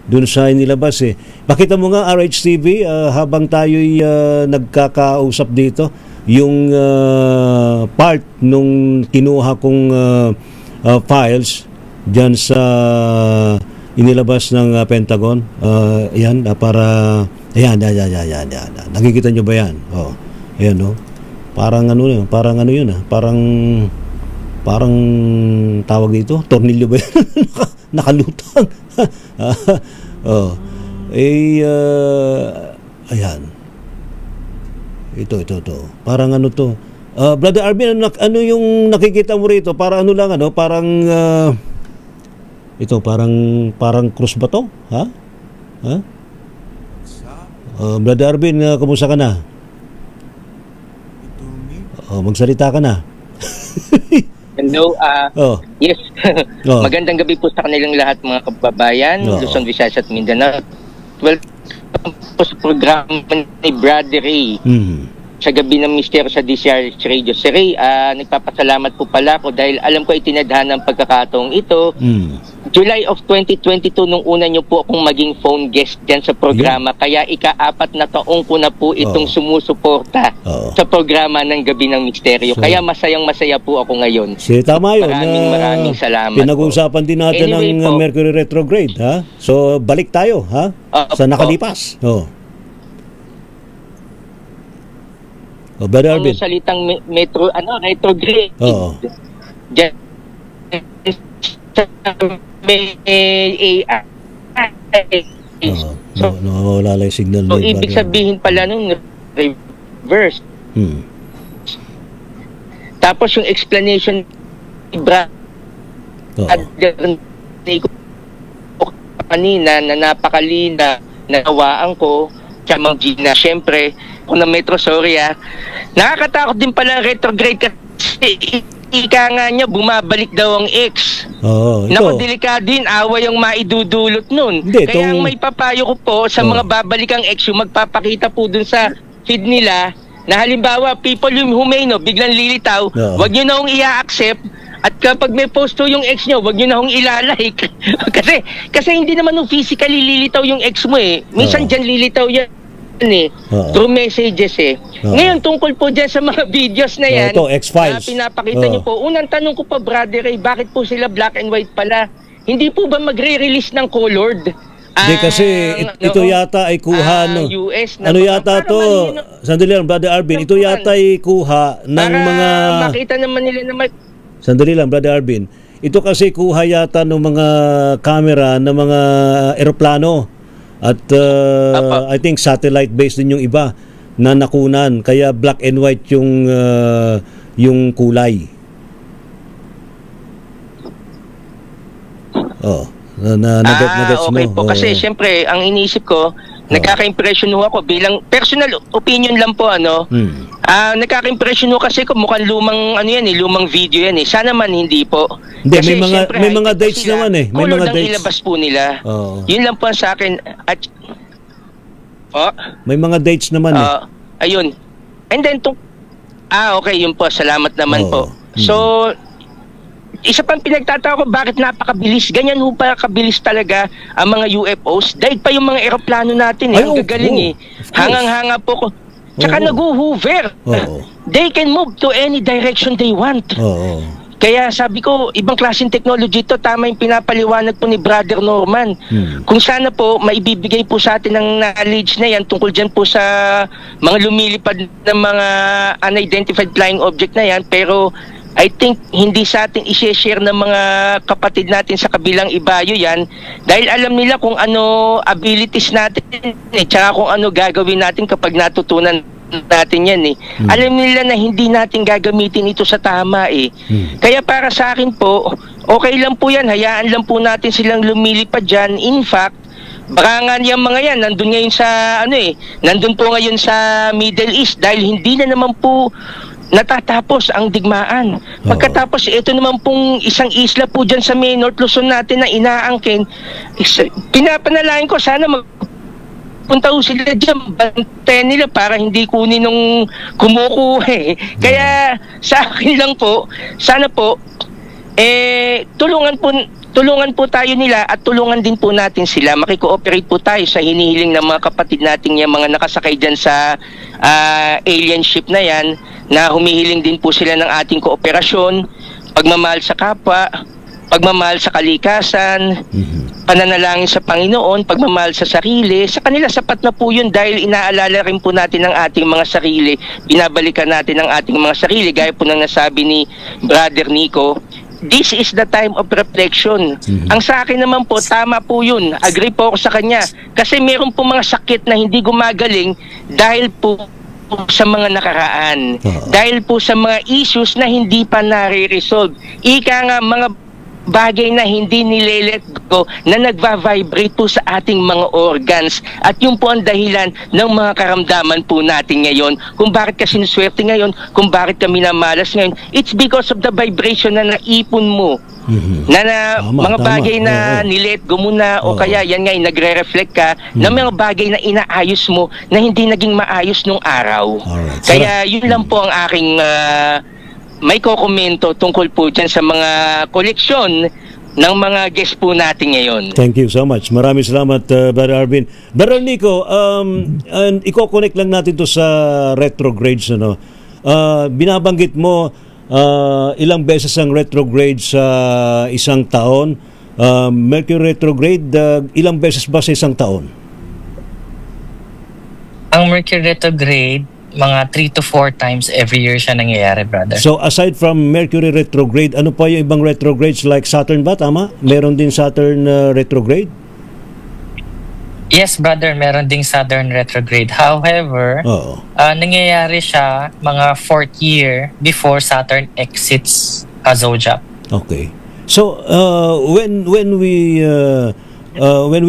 dun sa inilabas Pakita mo nga RHTV habang tayo'y nagkakausap dito yung part nung kinuha kong files dyan sa inilabas ng Pentagon. Ayan, para ayan. Nakikita nyo ba yan? Ayan, no? Parang yun, parang tawag dito, tornilyo ba yan? Nakalutang. Ayan. Ito. Parang to? Brother Arvin, ano yung nakikita mo rito? Parang parang ito, parang cross ba to? Ha? Brother Arvin, kumusta ka na? Magsalita ka na. Hello, yes. Magandang gabi po sa kanilang lahat, mga kababayan, Luzon, Visayas at Mindanao. Welcome po sa programa ni Brother Ray. Sa gabi ng misteryo sa DCRH Radio. Sir Ray, nagpapasalamat po pala ako dahil alam ko itinadhana ng pagkakataong ito. July of 2022 nung una nyo po akong maging phone guest dyan sa programa. Kaya ika-4 na taong ko na po itong sumusuporta sa programa ng Gabi ng Misteryo. Kaya masayang-masaya po ako ngayon. Tama yun. Maraming salamat. Pinag-uusapan din natin Anyway ng Mercury retrograde. So, balik tayo sa nakalipas. Brother Arvin. Salitang retrograde. Nawawala lang yung signal. So, ibig sabihin pala nung reverse. Tapos yung explanation ni kanina na napakalina, nawaan ko, siya Ma'am Gina, syempre, kung na Metro, sorry nakakatakot din pala ang retrograde kasi ika nga niya, bumabalik daw ang ex. Naku, delikado din, away ang maidudulot nun. Kaya ang may papayo ko po sa mga babalik ang ex, yung magpapakita po dun sa feed nila, na halimbawa, people yung humeno, biglang lilitaw, wag nyo na hong i-accept, at kapag may post to yung ex nyo, wag nyo na hong ilalike. kasi hindi naman nung physically lilitaw yung ex mo Minsan dyan lilitaw yan through messages Ngayon, tungkol po dyan sa mga videos na yan, X-Files. Pinapakita nyo po. Unang tanong ko pa, Brother Ray, bakit po sila black and white pala? Hindi po ba magre-release ng colored? Hindi kasi ito yata ay kuha US na ano mga- yata para to, malino- sandali lang Brother Arvin, ito yata ay kuha ng para mga makita naman nila na sandali lang Brother Arvin. Ito kasi kuha yata ng mga camera ng mga eroplano at I think satellite based din yung iba na nakunan kaya black and white yung kulay. Oh, nagets okay mo. po. Kasi syempre, ang iniisip ko, nagkaka-impression ho ako bilang personal opinion lang po, nagkaka-impression ho kasi ko mukhang lumang lumang video yan eh. Sana man hindi po. Hindi, Kasi may syempre, mga high-tech dates sila, naman eh. May color mga lang dates. ilabas po nila. Oo. Yun lang po ang sa akin. At May mga dates naman eh. ayun. And then okay, yun po. Salamat naman Oo. po. So, isa pang pinagtataka ko bakit napakabilis. Ganyan ho pa kabilis talaga ang mga UFOs. Dahil pa yung mga eroplano natin Ay, ang gagaling of course. Hangang-hanga po ko. Tsaka Oo. nag-hover. Oo. They can move to any direction they want. Oo. Kaya sabi ko, ibang klaseng technology to, tama yung pinapaliwanag po ni Brother Norman. Kung sana po, maibibigay po sa atin ng knowledge na yan tungkol dyan po sa mga lumilipad ng mga unidentified flying object na yan, pero I think hindi sa atin i-share ng mga kapatid natin sa kabilang ibayo yan dahil alam nila kung ano abilities natin tsaka kung ano gagawin natin kapag natutunan natin yan eh. Alam nila na hindi natin gagamitin ito sa tama eh. Kaya para sa akin po, okay lang po yan. Hayaan lang po natin silang lumilipad dyan. In fact, baka nga yung mga yan, nandun ngayon sa nandun po ngayon sa Middle East dahil hindi na naman po natatapos ang digmaan. Pagkatapos, ito naman pong isang isla po dyan sa may North Luzon natin na inaangkin, pinapanalangin ko sana punta ho sila dyan, bantayan nila para hindi kunin nung kumukuha eh. Kaya sa akin lang po, sana po, tulungan po tayo nila at tulungan din po natin sila. Makikooperate po tayo sa hinihiling ng mga kapatid natin yung mga nakasakay dyan sa alien ship na yan, na humihiling din po sila ng ating kooperasyon, pagmamahal sa kapwa, pagmamahal sa kalikasan, pananalangin sa Panginoon, pagmamahal sa sarili. Sa kanila sapat na po yun dahil inaalala rin po natin ang ating mga sarili. Binabalikan natin ang ating mga sarili. Gaya po ng nasabi ni Brother Nico, this is the time of reflection. Ang sa akin naman po, tama po yun. Agree po ako sa kanya. Kasi meron po mga sakit na hindi gumagaling dahil po sa mga nakaraan. Dahil po sa mga issues na hindi pa nare-resolve. Ika nga, mga bagay na hindi nile-let go na nagva-vibrate po sa ating mga organs at yun po ang dahilan ng mga karamdaman po natin ngayon kung bakit ka sinuswerte ngayon, kung bakit ka minamalas ngayon. It's because of the vibration na naipon mo na mga bagay na nilet go mo na o kaya yan nga nagre-reflect ka na mga bagay na inaayos mo na hindi naging maayos nung araw. Kaya yun lang po ang aking may kokomento tungkol po dyan sa mga koleksyon ng mga guest po natin ngayon. Thank you so much. Maraming salamat, Brother Arvin. Brother Nico, i-connect lang natin to sa retrogrades. Binabanggit mo ilang beses ang retrograde sa isang taon. Mercury retrograde, ilang beses ba sa isang taon? Ang Mercury retrograde, mga 3 to 4 times every year siya nangyayari, brother. So aside from Mercury retrograde, ano pa yung ibang retrogrades like Saturn ba? Tama? Meron din Saturn retrograde? Yes, brother, meron ding Saturn retrograde. However, nangyayari siya mga 4th year before Saturn exits zodiac. Okay. So when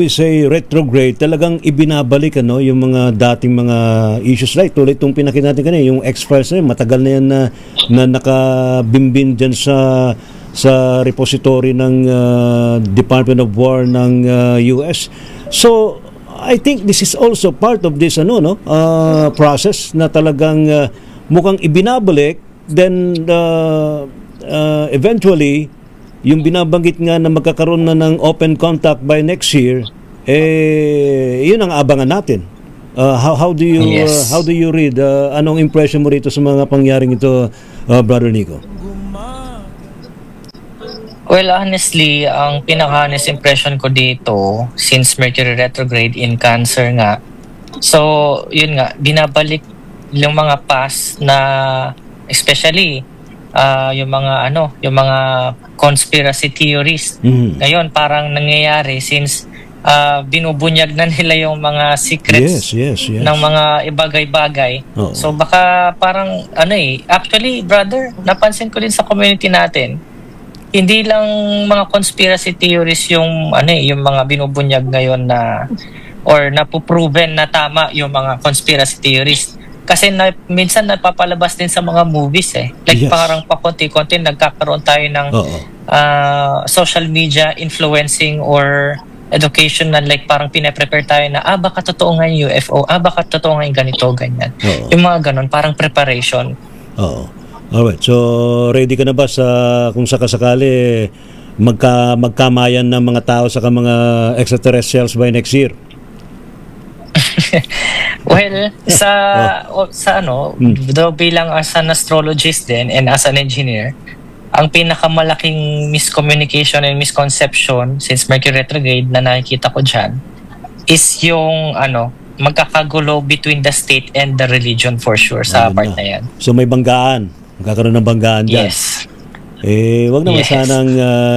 we say retrograde, talagang ibinabalik yung mga dating mga issues like tulad itong pinakita natin kanina, yung X-Files na yun, matagal na yan na nakabimbin dyan sa repository ng Department of War ng US. So I think this is also part of this process na talagang mukhang ibinabalik, then eventually yung binabanggit nga na magkakaroon na ng open contact by next year, yun ang abangan natin. How do you read? Anong impression mo rito sa mga pangyaring ito, Brother Nico? Well, honestly, ang pinaka-honest impression ko dito, since Mercury retrograde in Cancer nga, so, yun nga, binabalik yung mga past na, especially, yung mga conspiracy theories. Ngayon, parang nangyayari since binubunyag na nila yung mga secrets Yes. ng mga ibagay-bagay. Oo. So, baka parang, actually, brother, napansin ko din sa community natin, hindi lang mga conspiracy theories yung yung mga binubunyag ngayon na or napuproven na tama yung mga conspiracy theories kasi minsan napapalabas din sa mga movies like Yes. parang pakonti-konti nagkakaroon tayo ng Oo. social media influencing or educational, like parang pinaprepare tayo na baka totoo nga yung UFO, baka totoo nga yung ganito, ganyan. Oo. Yung mga ganun, parang preparation. Oo. Alright. So, ready ka na ba sa kung sakasakali magkamayan ng mga tao sa mga extraterrestrials by next year? Well, though bilang as an astrologist din and as an engineer, ang pinakamalaking miscommunication and misconception since Mercury retrograde na nakikita ko dyan is yung magkakagulo between the state and the religion for sure sa Ayun part na. na yan. So, may banggaan. Magkakaroon ng banggaan dyan. Yes. Wag naman Yes. sanang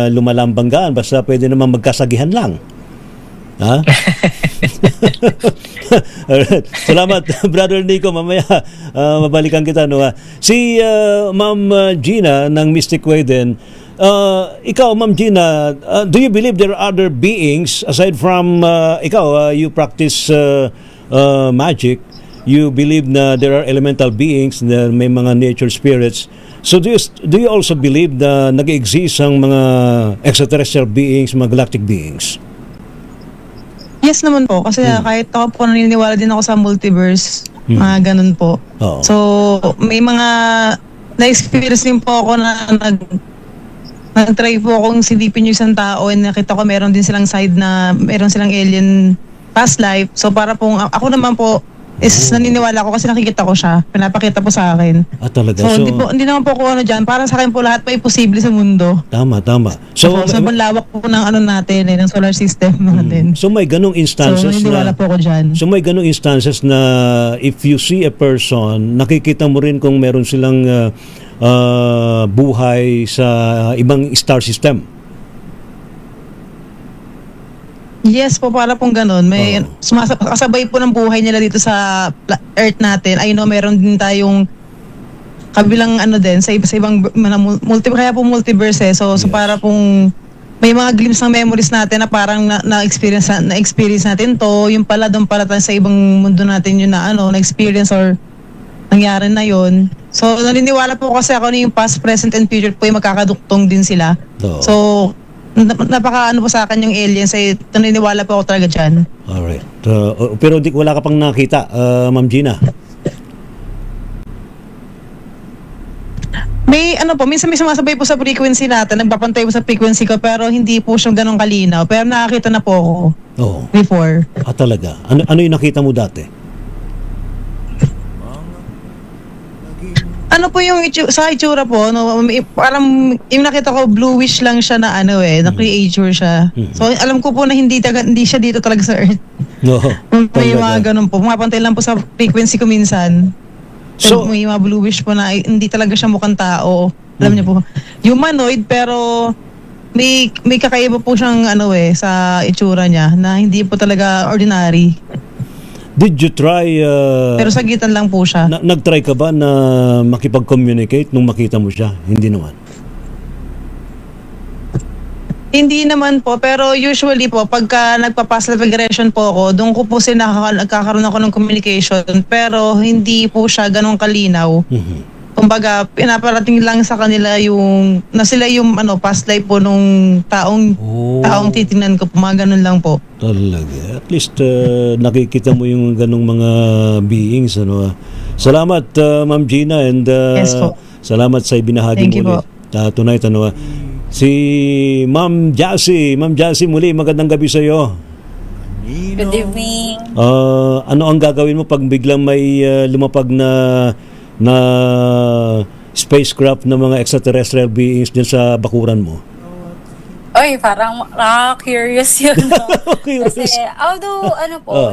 lumalang banggaan. Basta pwede naman magkasagihan lang. Ha? Alright. Salamat, Brother Nico. Mamaya, mabalikan kita. No? Si Ma'am Gina ng Mystic Way din. Ikaw, Ma'am Gina, do you believe there are other beings aside from, you practice magic, you believe na there are elemental beings, na may mga nature spirits. So do you also believe na nag-exist ang mga extraterrestrial beings, mga galactic beings? Yes naman po, kasi kahit ako po naniniwala din ako sa multiverse, mga ganun po. Oo. So, may mga na-experience din po ako na nag-try po akong silipin yung isang tao and nakita ko meron din silang side na meron silang alien past life. So, para pong, ako naman po, is naniniwala ko kasi nakikita ko siya. Pinapakita po sa akin. Talaga. So, hindi naman po ako dyan. Para sa akin po lahat pa posible sa mundo. Tama. So malawak po ng natin, ng solar system natin. So may ganong So, instances naniniwala po ako dyan. So may ganong instances na if you see a person, nakikita mo rin kung meron silang buhay sa ibang star system. Yes po, para pong ganun. May kasabay po ng buhay nila dito sa Earth natin. I know meron din tayong kabilang din sa ibang kaya po multiverse So para pong may mga glimpse ng memories natin na parang na-experience natin to, yung pala doon pala tayo sa ibang mundo natin yun na-experience or nangyari na yon. So naniniwala po kasi ako na yung past, present, and future po yung magkakaduktong din sila. So napaka po sa akin yung aliens, naniniwala po ako talaga dyan. Alright. Pero wala ka pang nakita, Ma'am Gina? May minsan may sumasabay po sa frequency natin, nagpapantay po sa frequency ko, pero hindi po siya ganun kalinaw. Pero nakakita na po ako before. Talaga? Ano yung nakita mo dati? Ano po yung sa itsura po, parang yung nakita ko bluish lang siya na na creature siya. So alam ko po na hindi siya dito talaga sa Earth. May mga ganun po. Pumapantay lang po sa frequency ko minsan. So may mga bluish po na hindi talaga siya mukhang tao. Alam niyo po. Humanoid pero may kakaiba po siyang sa itsura niya na hindi po talaga ordinary. Did you try... pero sagitan lang po siya. Nag-try ka ba na makipag-communicate nung makita mo siya? Hindi naman. Hindi naman po, pero usually po, pagka nagpa-past life regression po ako, doon ko po nagkakaroon ako ng communication, pero hindi po siya ganun kalinaw. Kumbaga, pinaparating lang sa kanila yung, na sila yung past life po nung taong titingnan ko po, mga ganun lang po. Talaga. At least nakikita mo yung ganung mga beings. Salamat, Ma'am Gina, and Yes po. salamat sa ibinahagi Thank you mo ulit. Tonight, si Ma'am Jassy. Ma'am Jassy, muli, magandang gabi sa iyo. Good evening. Ano ang gagawin mo pag biglang may lumapag na spacecraft na mga extraterrestrial beings dyan sa bakuran mo? Oy, parang curious yun. No? Curious. Kasi, although,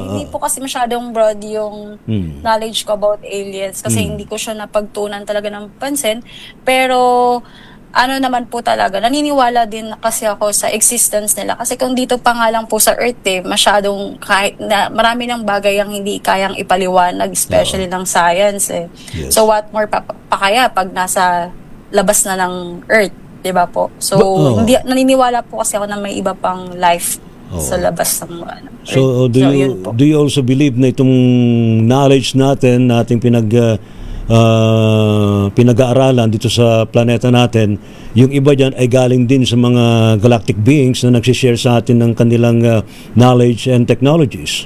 hindi po kasi masyadong broad yung knowledge ko about aliens kasi hindi ko siya napagtunan talaga ng pansin. Pero, naman po talaga, naniniwala din kasi ako sa existence nila. Kasi kung dito pa nga lang po sa Earth, masyadong kahit na marami ng bagay ang hindi kayang ipaliwanag, especially ng science. Yes. So, what more pa kaya pag nasa labas na ng Earth? Diba po? So, naniniwala po kasi ako na may iba pang life sa labas ng So, do you also believe na itong knowledge natin, nating pinag-aaralan dito sa planeta natin, yung iba dyan ay galing din sa mga galactic beings na nagsishare sa atin ng kanilang knowledge and technologies?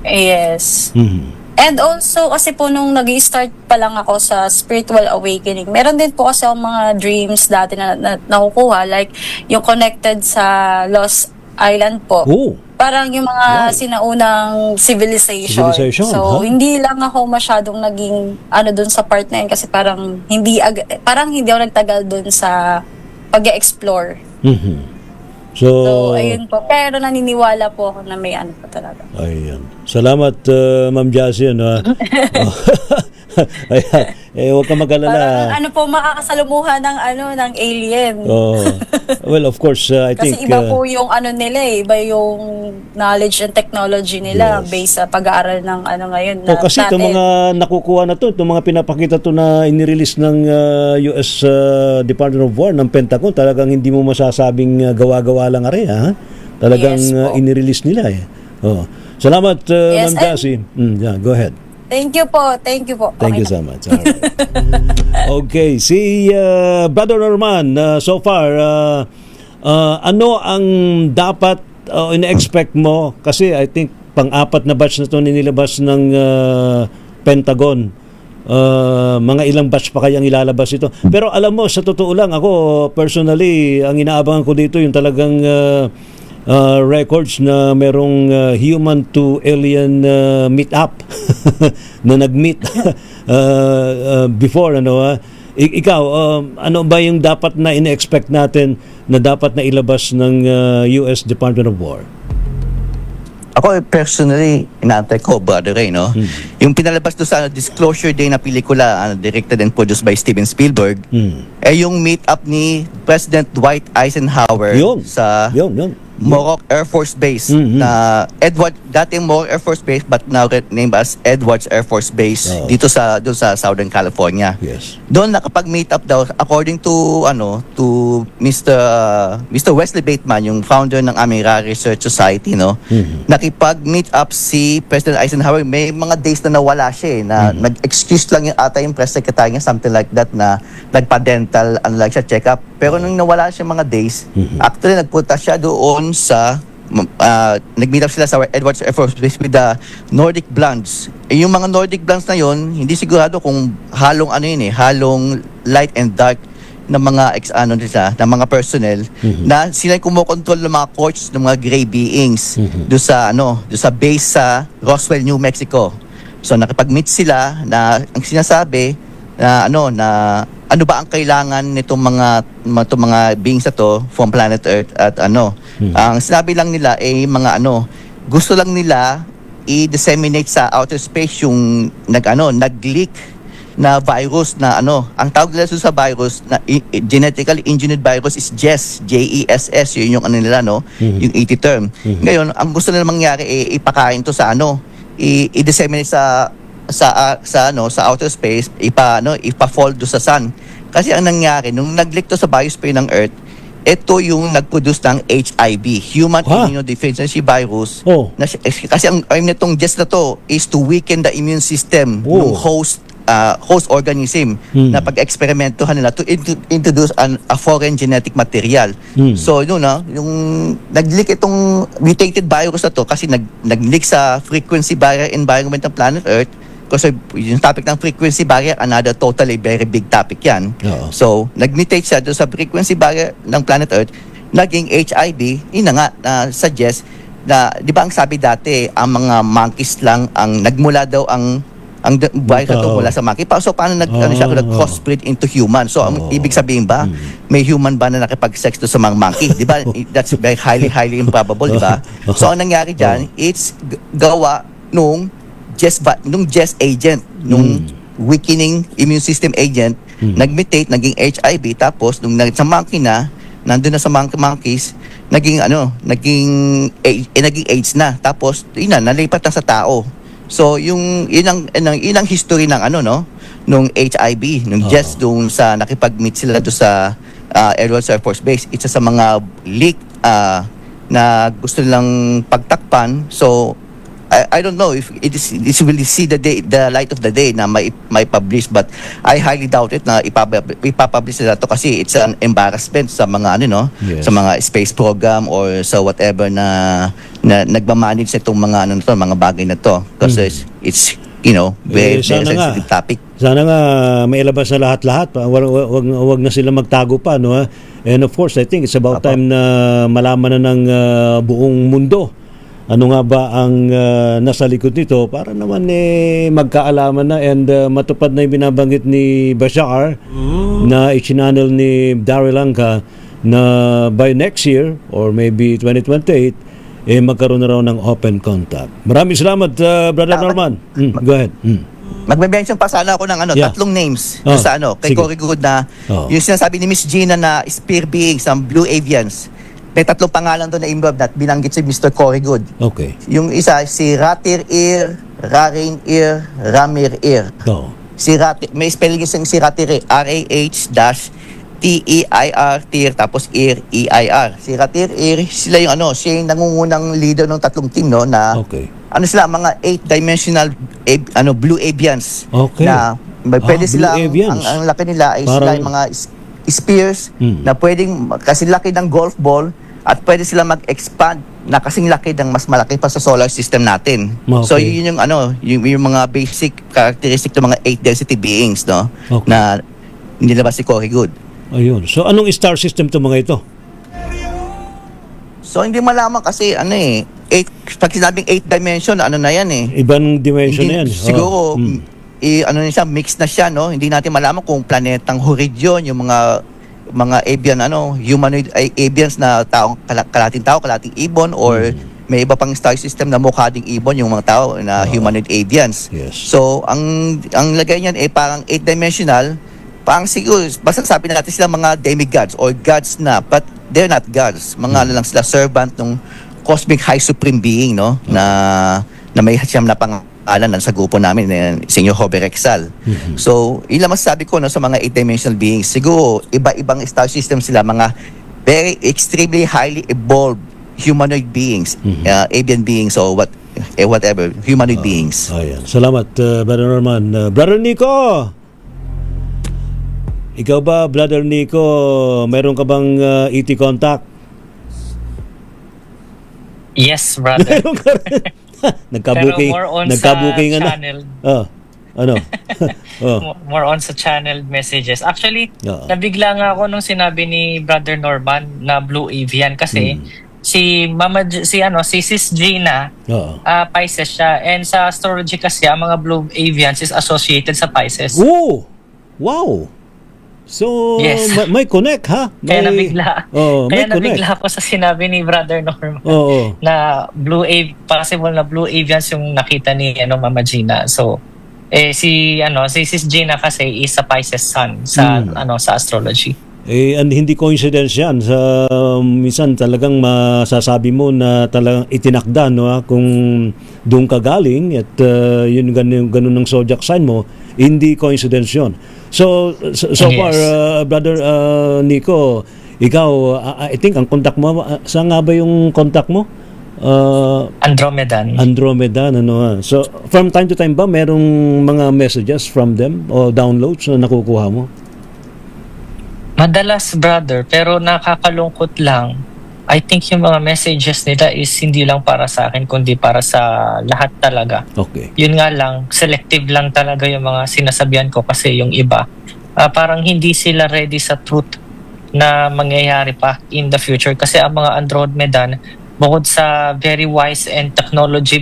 Yes. Mm-hmm. And also, kasi po nung nag-start pa lang ako sa spiritual awakening, meron din po kasi akong mga dreams dati na nakukuha, like yung connected sa Lost Island po. Oh. Parang yung mga sinaunang civilization. So, hindi lang ako masyadong naging dun sa part na yun kasi parang hindi ako nagtagal dun sa pag-explore. Mm-hmm. So, ayun po. Pero naniniwala po ako na may pa talaga. Ayan. Salamat, Ma'am Jassy. Ayan. Huwag ka mag-alala. Parang makakasalumuhan ng alien. Well, of course, I think... Kasi iba po yung nila iba yung knowledge and technology nila based sa pag-aaral ng ngayon na kasi itong mga nakukuha na to, itong mga pinapakita to na inirelease ng US Department of War, ng Pentagon, talagang hindi mo masasabing gawa-gawa lang ha? Talagang inirelease nila Salamat, Ma'am Jassy. Go ahead. Thank you po. Thank you so much. All right. Okay, si Brother Norman, so far, ano ang dapat ina-expect mo? Kasi I think pang-apat na batch na ito nilabas ng Pentagon. Mga ilang batch pa kayang ilalabas ito. Pero alam mo, sa totoo lang, ako personally, ang inaabangan ko dito yung talagang records na merong human to alien meet up na nag-meet before ikaw ano ba yung dapat na ina-expect natin na dapat na ilabas ng US Department of War? Ako personally, inaantay ko, Brother Ray, yung pinalabas doon sa Disclosure Day na pelikula, directed and produced by Steven Spielberg, yung meet up ni President Dwight Eisenhower sa Mohawk Air Force Base na dating Mohawk Air Force Base but now named as Edwards Air Force Base dito sa Southern California. Yes. Doon nakapag-meet up daw according to Mr. Wesley Bateman, yung founder ng Amira Research Society, nakipag-meet up si President Eisenhower. May mga days na nawala siya na nag-excuse lang yung press secretary niya, something like that, na nagpa-dental siya check-up. Pero nung nawala siya mga days, actually nagpunta siya doon sa nag-meet up sila sa Edwards Air Force Base with the Nordic Blondes. Yung mga Nordic Blondes na yon, hindi sigurado kung halong halong light and dark na mga na mga personnel na sila kumokontrol ng mga courts ng mga gray beings do sa base sa Roswell, New Mexico. So nakipag-meet sila na ang sinasabi na ano ba ang kailangan nitong mga beings na to from planet Earth at ang sinabi lang nila ay gusto lang nila i-disseminate sa outer space yung nag-leak na virus na ang tawag nila sa virus na genetically engineered virus is JESS, JESS, yun yung nila yung ET term. Ngayon, ang gusto nila mangyari ay ipakain to sa i-disseminate sa outer space, ipa-fall do sa sun. Kasi ang nangyari nung nag-leak to sa biosphere ng Earth, ito yung nag-produce ng HIV, Human Immunodeficiency Virus. Kasi ang aim nitong JESS na to is to weaken the immune system ng host organism na pag-eksperimentohan nila to introduce a foreign genetic material. So yung nag-leak itong mutated virus na to kasi nag-leak sa frequency barrier environment ng planet Earth. Kasi yung topic ng frequency barrier, another totally very big topic yan. So nag-mutate siya doon sa frequency barrier ng planet Earth, naging HIV. Yun na nga suggest na, di ba ang sabi dati, ang mga monkeys lang ang nagmula daw ang ang virus na to mula sa monkey. So paano ano siya nag-crossbreed into human? So ang ibig sabihin ba may human ba na nakipag-sex to sa mga monkey? Di ba? That's very highly improbable, di ba? So ang nangyari diyan, it's gawa nung just agent, nung weakening immune system agent, nag-mutate, naging HIV, tapos nung sa monkey na, nandun na sa monkeys, naging AIDS na. Tapos nalipat na sa tao. So yung ilang history ng nung HIV, nung just doon sa nakipag-meet sila doon sa Air Force Base, isa sa mga leak na gusto nilang pagtakpan. So I don't know if it will see the light of the day na may publish, but I highly doubt it na ipapublish nila to kasi it's an embarrassment sa mga sa mga space program or sa whatever na nagmamanage itong mga mga bagay na to kasi it's very sensitive topic. Sana nga mailabas na lahat-lahat. Wag na sila magtago pa, no? And of course, I think it's about time na malaman na ng buong mundo ano nga ba ang nasa likod nito para naman magkaalaman na and matupad na yung binabanggit ni Bashar na i-channel ni Daryl Lanka na by next year or maybe 2028 magkaroon na raw ng open contact. Maraming salamat, Brother Norman. Go ahead. Magme-mention pa sana ako ng tatlong names sa kay Cory Good na yung sinasabi ni Miss Gina na spear beings, ang blue avians. May tatlong pangalan doon na involved na binanggit si Mr. Cory Good. Okay. Yung isa, si Ratir Ear, Rarin Ear, Ramir Ear. Si Ratir, may spelling yung si Ratir Ear, R-A-H-T-E-I-R, Tir, tapos Ear, E-I-R. Si Ratir Ear, sila yung siya yung nangungunang leader ng tatlong team, na sila, mga 8-dimensional blue avians. Okay. Na pwede sila, ang laki nila ay sila yung mga spears na pwedeng kasing laki ng golf ball at pwede sila mag-expand na kasing laki ng mas malaki pa sa solar system natin. Okay. So yun yung mga basic characteristic ng mga 8 density beings na nilabas si Cory Good. Ayun. So anong star system to mga ito? So hindi malaman kasi pag sinabing 8 dimension na yan Ibang dimension na yan. Siguro siya, mix na siya, hindi natin malaman kung planetang Horidyon, yung mga avian, humanoid avians na kalating tao, kalating ibon, or may iba pang star system na mukha ding ibon, yung mga tao na humanoid avians. Yes. So, ang lagay niyan parang 8-dimensional, parang siguro, basta sabi natin sila mga demigods or gods na, but they're not gods. Mga lang sila servant ng cosmic high supreme being, na may siyam na pangalan sa grupo namin, Senior Hover Exal. So, ilang masasabi ko sa mga 8-dimensional beings, siguro iba-ibang star system sila, mga very extremely highly evolved humanoid beings, avian beings, or whatever, humanoid beings. Ayan. Salamat, Brother Norman. Brother Nico! Ikaw ba, Brother Nico, mayroon ka bang ET contact? Yes, brother. Meron ka rin. Nagka-booking. Pero more on Nagka-booking sa na. channel. More on sa channeled messages. Actually, nabigla nga ako nung sinabi ni Brother Norman na Blue Avian kasi si Sis Gina, Pisces siya, and sa astrology kasi ang mga Blue Avians is associated sa Pisces. Oh! Wow! So, yes. may connect, ha? Kaya nabigla. Kaya nabigla ako sa sinabi ni Brother Norman na possible na Blue Avians yung nakita ni Mama Gina. So, si Sis Gina kasi is a Pisces sun sa sa astrology. And hindi coincidence yan. Minsan talagang masasabi mo na talagang itinakda kung doon ka galing at yun ganun ng zodiac sign mo, hindi coincidence yun. So far, Brother Nico, ikaw, I think ang contact mo, saan nga ba yung contact mo? Andromedan. So, from time to time ba, merong mga messages from them o downloads na nakukuha mo? Madalas, brother, pero nakakalungkot lang. I think yung mga messages nila is hindi lang para sa akin, kundi para sa lahat talaga. Okay. Yun nga lang, selective lang talaga yung mga sinasabihan ko kasi yung iba, parang hindi sila ready sa truth na mangyayari pa in the future. Kasi ang mga Andromedan, bukod sa very wise and technology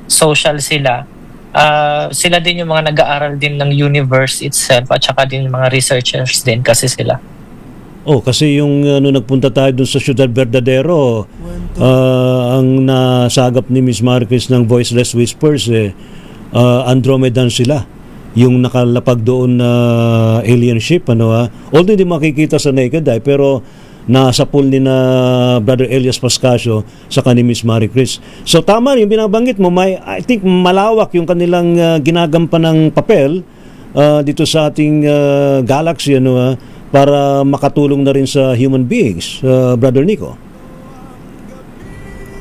social sila, sila din yung mga nag-aaral din ng universe itself at saka din yung mga researchers din kasi sila. Kasi yung nagpunta tayo dun sa Ciudad Verdadero, ang nasagap ni Miss Marquez ng Voiceless Whispers, Andromedan sila. Yung nakalapag doon na alien ship, although hindi makikita sa naked eye, pero nasa pool ni na Brother Elias Pascasio sa ni Miss Marquez. So tama yung binabanggit mo, I think malawak yung kanilang ginagampanang papel dito sa ating galaxy, para makatulong na rin sa human beings, Brother Nico.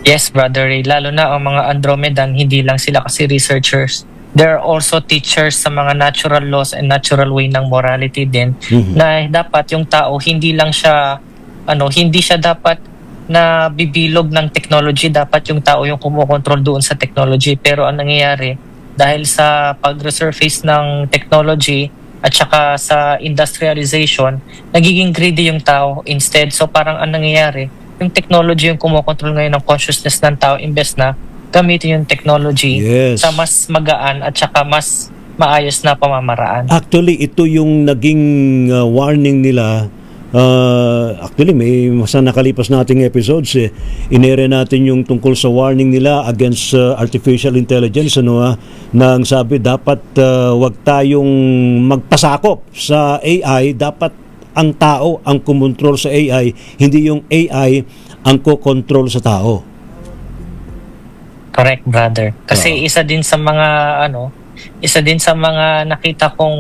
Yes, Brother Ray. Lalo na ang mga Andromedan, hindi lang sila kasi researchers. There are also teachers sa mga natural laws and natural way ng morality din, na dapat yung tao hindi lang siya hindi siya dapat na bibilog ng technology, dapat yung tao yung kumokontrol doon sa technology. Pero ang nangyayari, dahil sa pag-resurface ng technology at saka sa industrialization, nagiging greedy yung tao instead. So parang ang nangyayari, yung technology yung kumokontrol ngayon ng consciousness ng tao, imbes na gamitin yung technology sa mas magaan at saka mas maayos na pamamaraan. Actually, ito yung naging warning nila. Actually, may sa nakalipas nating episodes, inere natin yung tungkol sa warning nila against artificial intelligence, nang sabi dapat wag tayong magpasakop sa AI, dapat ang tao ang kumontrol sa AI, hindi yung AI ang ko-control sa tao. Correct, brother. Kasi isa din sa mga nakita kong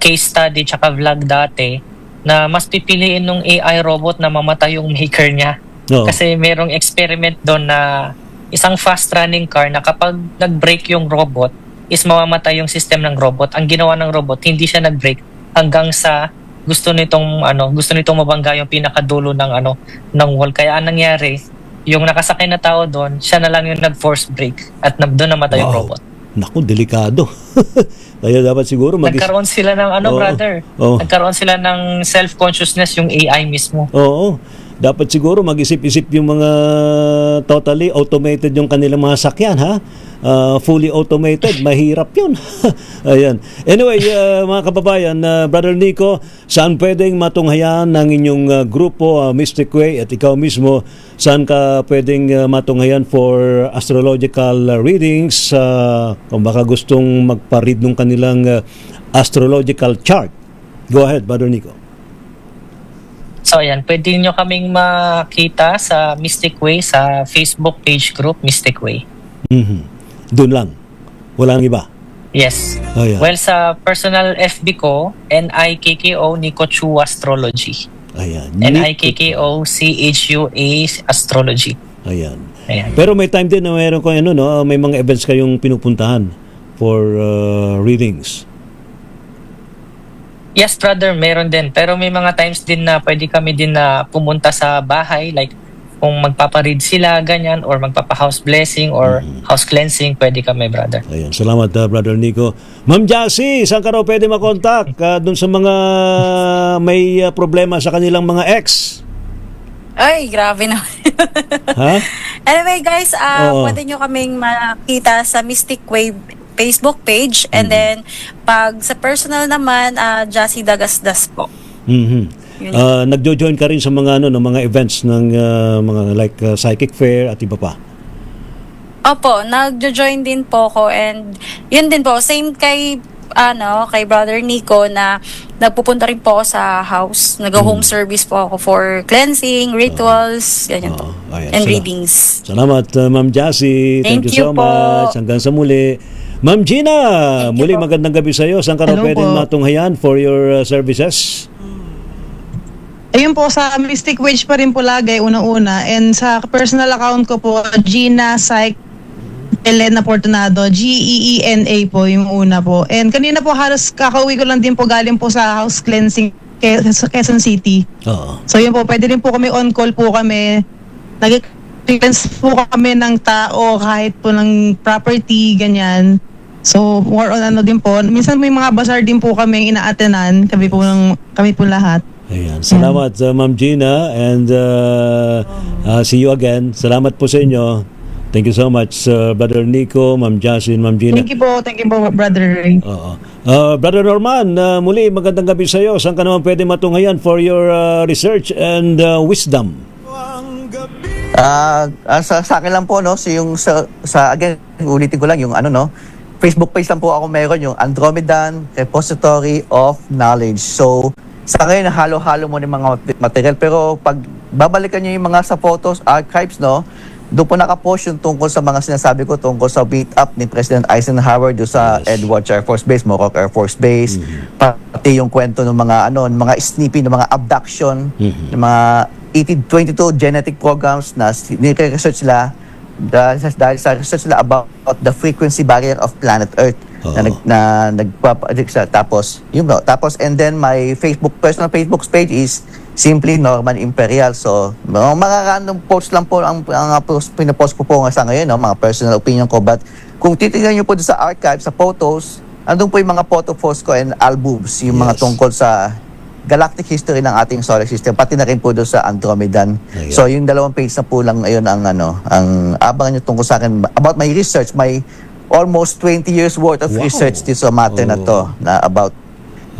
case study tsaka vlog dati, na mas pipiliin ng AI robot na mamatay yung maker niya. Kasi merong experiment doon na isang fast running car na kapag nag-brake yung robot is mamamatay yung system ng robot. Ang ginawa ng robot, hindi siya nag-brake hanggang sa gusto nitong mabangga yung pinakadulo ng wall. Kaya anong nangyari, yung nakasakay na tao doon, siya na lang yung nag-force brake at doon namatay yung robot. Naku, delikado. Kaya dapat siguro nagkaroon sila ng brother. Nagkaroon sila ng self-consciousness yung AI mismo. Oo. Dapat siguro mag-isip-isip yung mga totally automated yung kanilang mga sakyan, fully automated, mahirap yun. Ayan. Anyway, mga kababayan, Brother Nico, saan pwedeng matunghayan ng inyong grupo, Mystic Way, at ikaw mismo, saan ka pwedeng matunghayan for astrological readings, kung baka gustong magpa-read ng kanilang astrological chart? Go ahead, Brother Nico. So ayan, pwede nyo kaming makita sa Mystic Way sa Facebook page group Mystic Way. Doon lang? Walang iba? Yes. Ayan. Well, sa personal FB ko, NIKKO Nico Chua Astrology. Ayan. NIKKO CHUA Astrology. Ayan. Pero may time din na mayroon ko may mga events kayong pinupuntahan for readings. Yes, brother, meron din. Pero may mga times din na pwede kami din na pumunta sa bahay, like kung magpaparead sila, ganyan, or magpapa-house blessing or house cleansing, pwede kami, brother. Ayan, salamat, Brother Nico. Ma'am Jassy, saan ka raw pwede makontak dun sa mga may problema sa kanilang mga ex? Ay, grabe na. Anyway, guys, pwede nyo kaming makita sa Mystic Way Facebook page, and then pag sa personal naman, Jassy Dagasdas po. Nagjo-join ka rin sa mga mga events ng mga like psychic fair at iba pa? Opo, nagjo-join din po ako, and yun din po, same kay Brother Nico, na nagpupunta rin po ako sa house, nag-home service po ako for cleansing, rituals, ganyan po, and readings. Salamat, Ma'am Jassy. Thank you so much. Hanggang sa muli. Ma'am Gina, muli magandang gabi sa iyo. Saan ka raw pwedeng matunghayan for your services? Ayun po, sa Mystic Witch pa rin po lagi, unang-una. And sa personal account ko po, Gina Psych Elena Fortunado, GEENA po yung una po. And kanina po halos kakauwi ko lang din po galing po sa house cleansing sa Quezon City. So yun po, pwede rin po kami on call po kami. Nag-cleanse po kami ng tao kahit po ng property, ganyan. So more on din po. Minsan may mga bazaar din po kami ina-attenan, kami po lahat. Ayan. Salamat, Ma'am Gina, and see you again. Salamat po sa inyo. Thank you so much, Brother Nico, Ma'am Jasin, Ma'am Gina. Thank you po, Brother Ray. Oo. Brother Norman, muli magandang gabi sa iyo. Saan ka naman pwede matunghayan for your research and wisdom? Sa akin lang po, no, so yung again, ulitin ko lang yung Facebook page lang po ako meron, yung Andromedan Repository of Knowledge. So, sa ngayon, halo-halo mo ng mga material. Pero pag babalikan nyo yung mga sa photos, archives, no, doon po nakapost yung tungkol sa mga sinasabi ko tungkol sa meet-up ni President Eisenhower doon sa Edwards Air Force Base, Mohawk Air Force Base, pati yung kwento ng mga snipping, ng mga abduction, ng mga 1822 genetic programs na nire-research nila dahil sa research nila about the frequency barrier of planet Earth na tapos and then my personal Facebook page is simply Norman Imperial. So mga random posts lang po ang pinapost ko po sa ngayon, no, mga personal opinion ko, but kung titingnan niyo po sa archive, sa photos, andun po yung mga photo posts ko and albums, yung mga tungkol sa galactic history ng ating solar system, pati na rin po doon sa Andromedan. So yung 2 page na po lang ngayon ang abangan niyo tungkol sa akin about my research, my almost 20 years worth of research dito sa matter na to, na about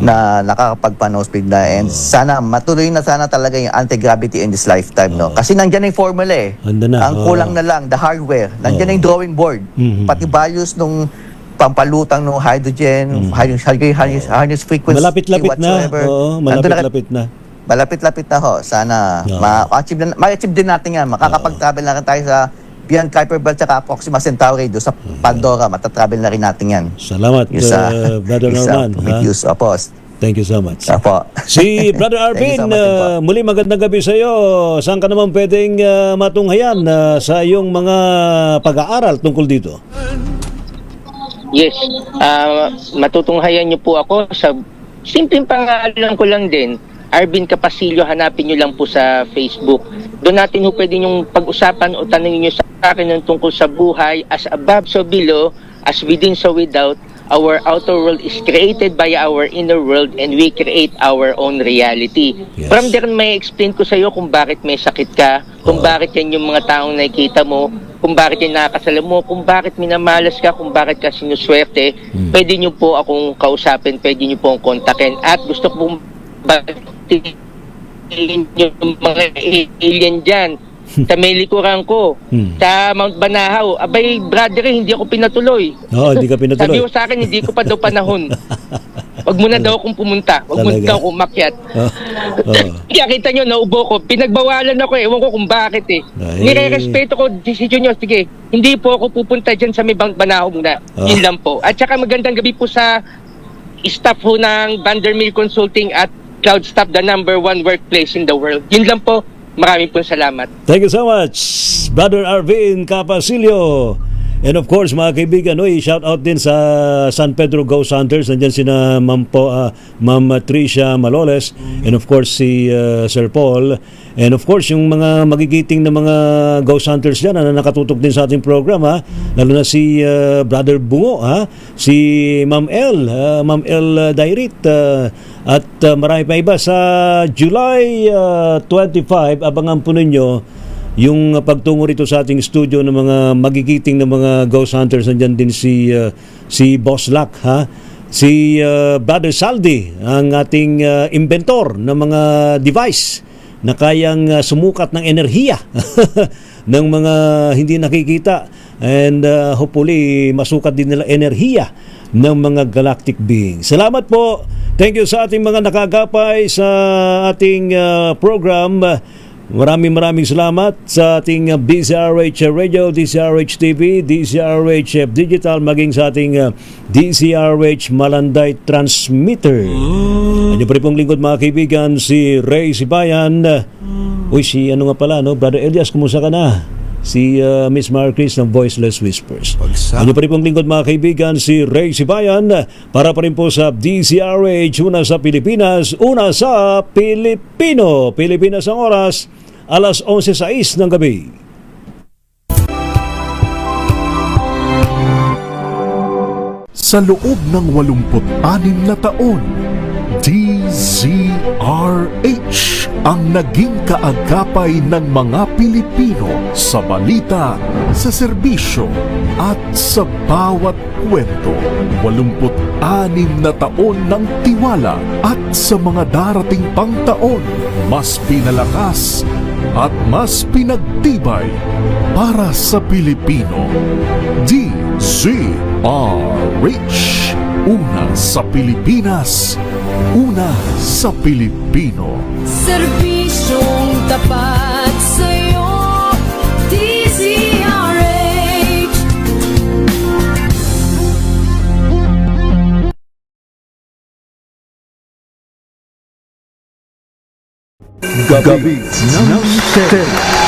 na nakakapagpanos bigla, and sana matuloy na sana talaga yung anti-gravity in this lifetime, no? Kasi nandiyan na yung formula eh. Ang kulang na lang, the hardware. Nandiyan na yung drawing board. Pati values nung pampalutang ng hydrogen, harness frequency, malapit-lapit na. Malapit-lapit na. Malapit-lapit na ho. Sana ma-achieve din natin yan. Makakapag-travel na rin tayo sa Beyond Kuiper Belt at Proxima Centauri, doon sa Pandora. Matatravel na rin natin yan. Salamat, Brother Norman. Thank you so much. Apo. Si Brother Arvin, muli magandang gabi sa iyo. Saan ka naman pwedeng matunghayan sa iyong mga pag-aaral tungkol dito? Yes, matutunghayan niyo po ako sa simpleng pangalan ko lang din, Arvin Capasilio. Hanapin niyo lang po sa Facebook. Doon natin ho pwede yung pag-usapan o tanongin niyo sa akin ng tungkol sa buhay, as above so below, as within so without. Our outer world is created by our inner world, and we create our own reality. Yes. From there, may explain ko sa iyo kung bakit may sakit ka, kung bakit yan yung mga taong nakikita mo, kung bakit yan nakakasala mo, kung bakit minamalas ka, kung bakit ka sinuswerte. Pwede niyo po akong kausapin, pwede niyo po akong kontakin. At gusto ko pong batiin yung mga alien dyan sa may likuran ko, sa Mount Banahaw. Abay, brother, hindi ako pinatuloy. Hindi ka pinatuloy. Sabi ko sa akin, hindi ko pa daw panahon. Wag mo na daw akong pumunta. Wag mo na daw akong umakyat. Kaya kita nyo, naubo ko. Pinagbawalan ako eh. Ewan ko kung bakit eh. Nire-respeto ko decision nyo. Sige, hindi po ako pupunta dyan sa may Mount Banahaw muna. Yun lang po. At saka magandang gabi po sa staff ho ng Vandermeer Consulting at Cloud Staff, the #1 workplace in the world. Yun lang po. Maraming po salamat. Thank you so much, Brother Arvin Capasilio. And of course, mga kaibigan, i-shout out din sa San Pedro Ghost Hunters. Nandiyan sina Ma'am Tricia Maloles, and of course si Sir Paul. And of course, yung mga magigiting na mga Ghost Hunters dyan na nakatutok din sa ating program, lalo na si Brother Bungo, si Ma'am El Dairit, at marami pa iba. Sa July 25, abangan po ninyo yung pagtungo rito sa ating studio ng mga magigiting na mga Ghost Hunters. Nandiyan din si Boss Luck, si Brother Saldi, ang ating inventor ng mga device na kayang sumukat ng enerhiya ng mga hindi nakikita, and hopefully masukat din nila enerhiya ng mga galactic beings. Salamat po. Thank you sa ating mga nakagapay sa ating program. Maraming salamat sa ating DZRH Radio, DZRH TV, DZRH Digital, maging sa ating DZRH Malanday Transmitter. Ano pa rin pong lingkod, mga kaibigan, si Ray Sibayan. Brother Elias, kumusta ka na? Si Miss Marcris ng Voiceless Whispers. Ano pa rin pong lingkod, mga kaibigan, si Ray Sibayan, para pa rin po sa DZRH, una sa Pilipinas, una sa Pilipino. Pilipinas ang oras, alas 11:06 ng gabi. Sa loob ng 86 na taon, DZRH ang naging kaagapay ng mga Pilipino sa balita, sa serbisyo at sa bawat kwento. 86 na taon ng tiwala at sa mga darating pang taon, mas pinalakas at mas pinagtibay para sa Pilipino. DZRH. Una sa Pilipinas, una sa Pilipino. Serbisyong tapat sa'yo, DZRH. Gabi ng Misteryo.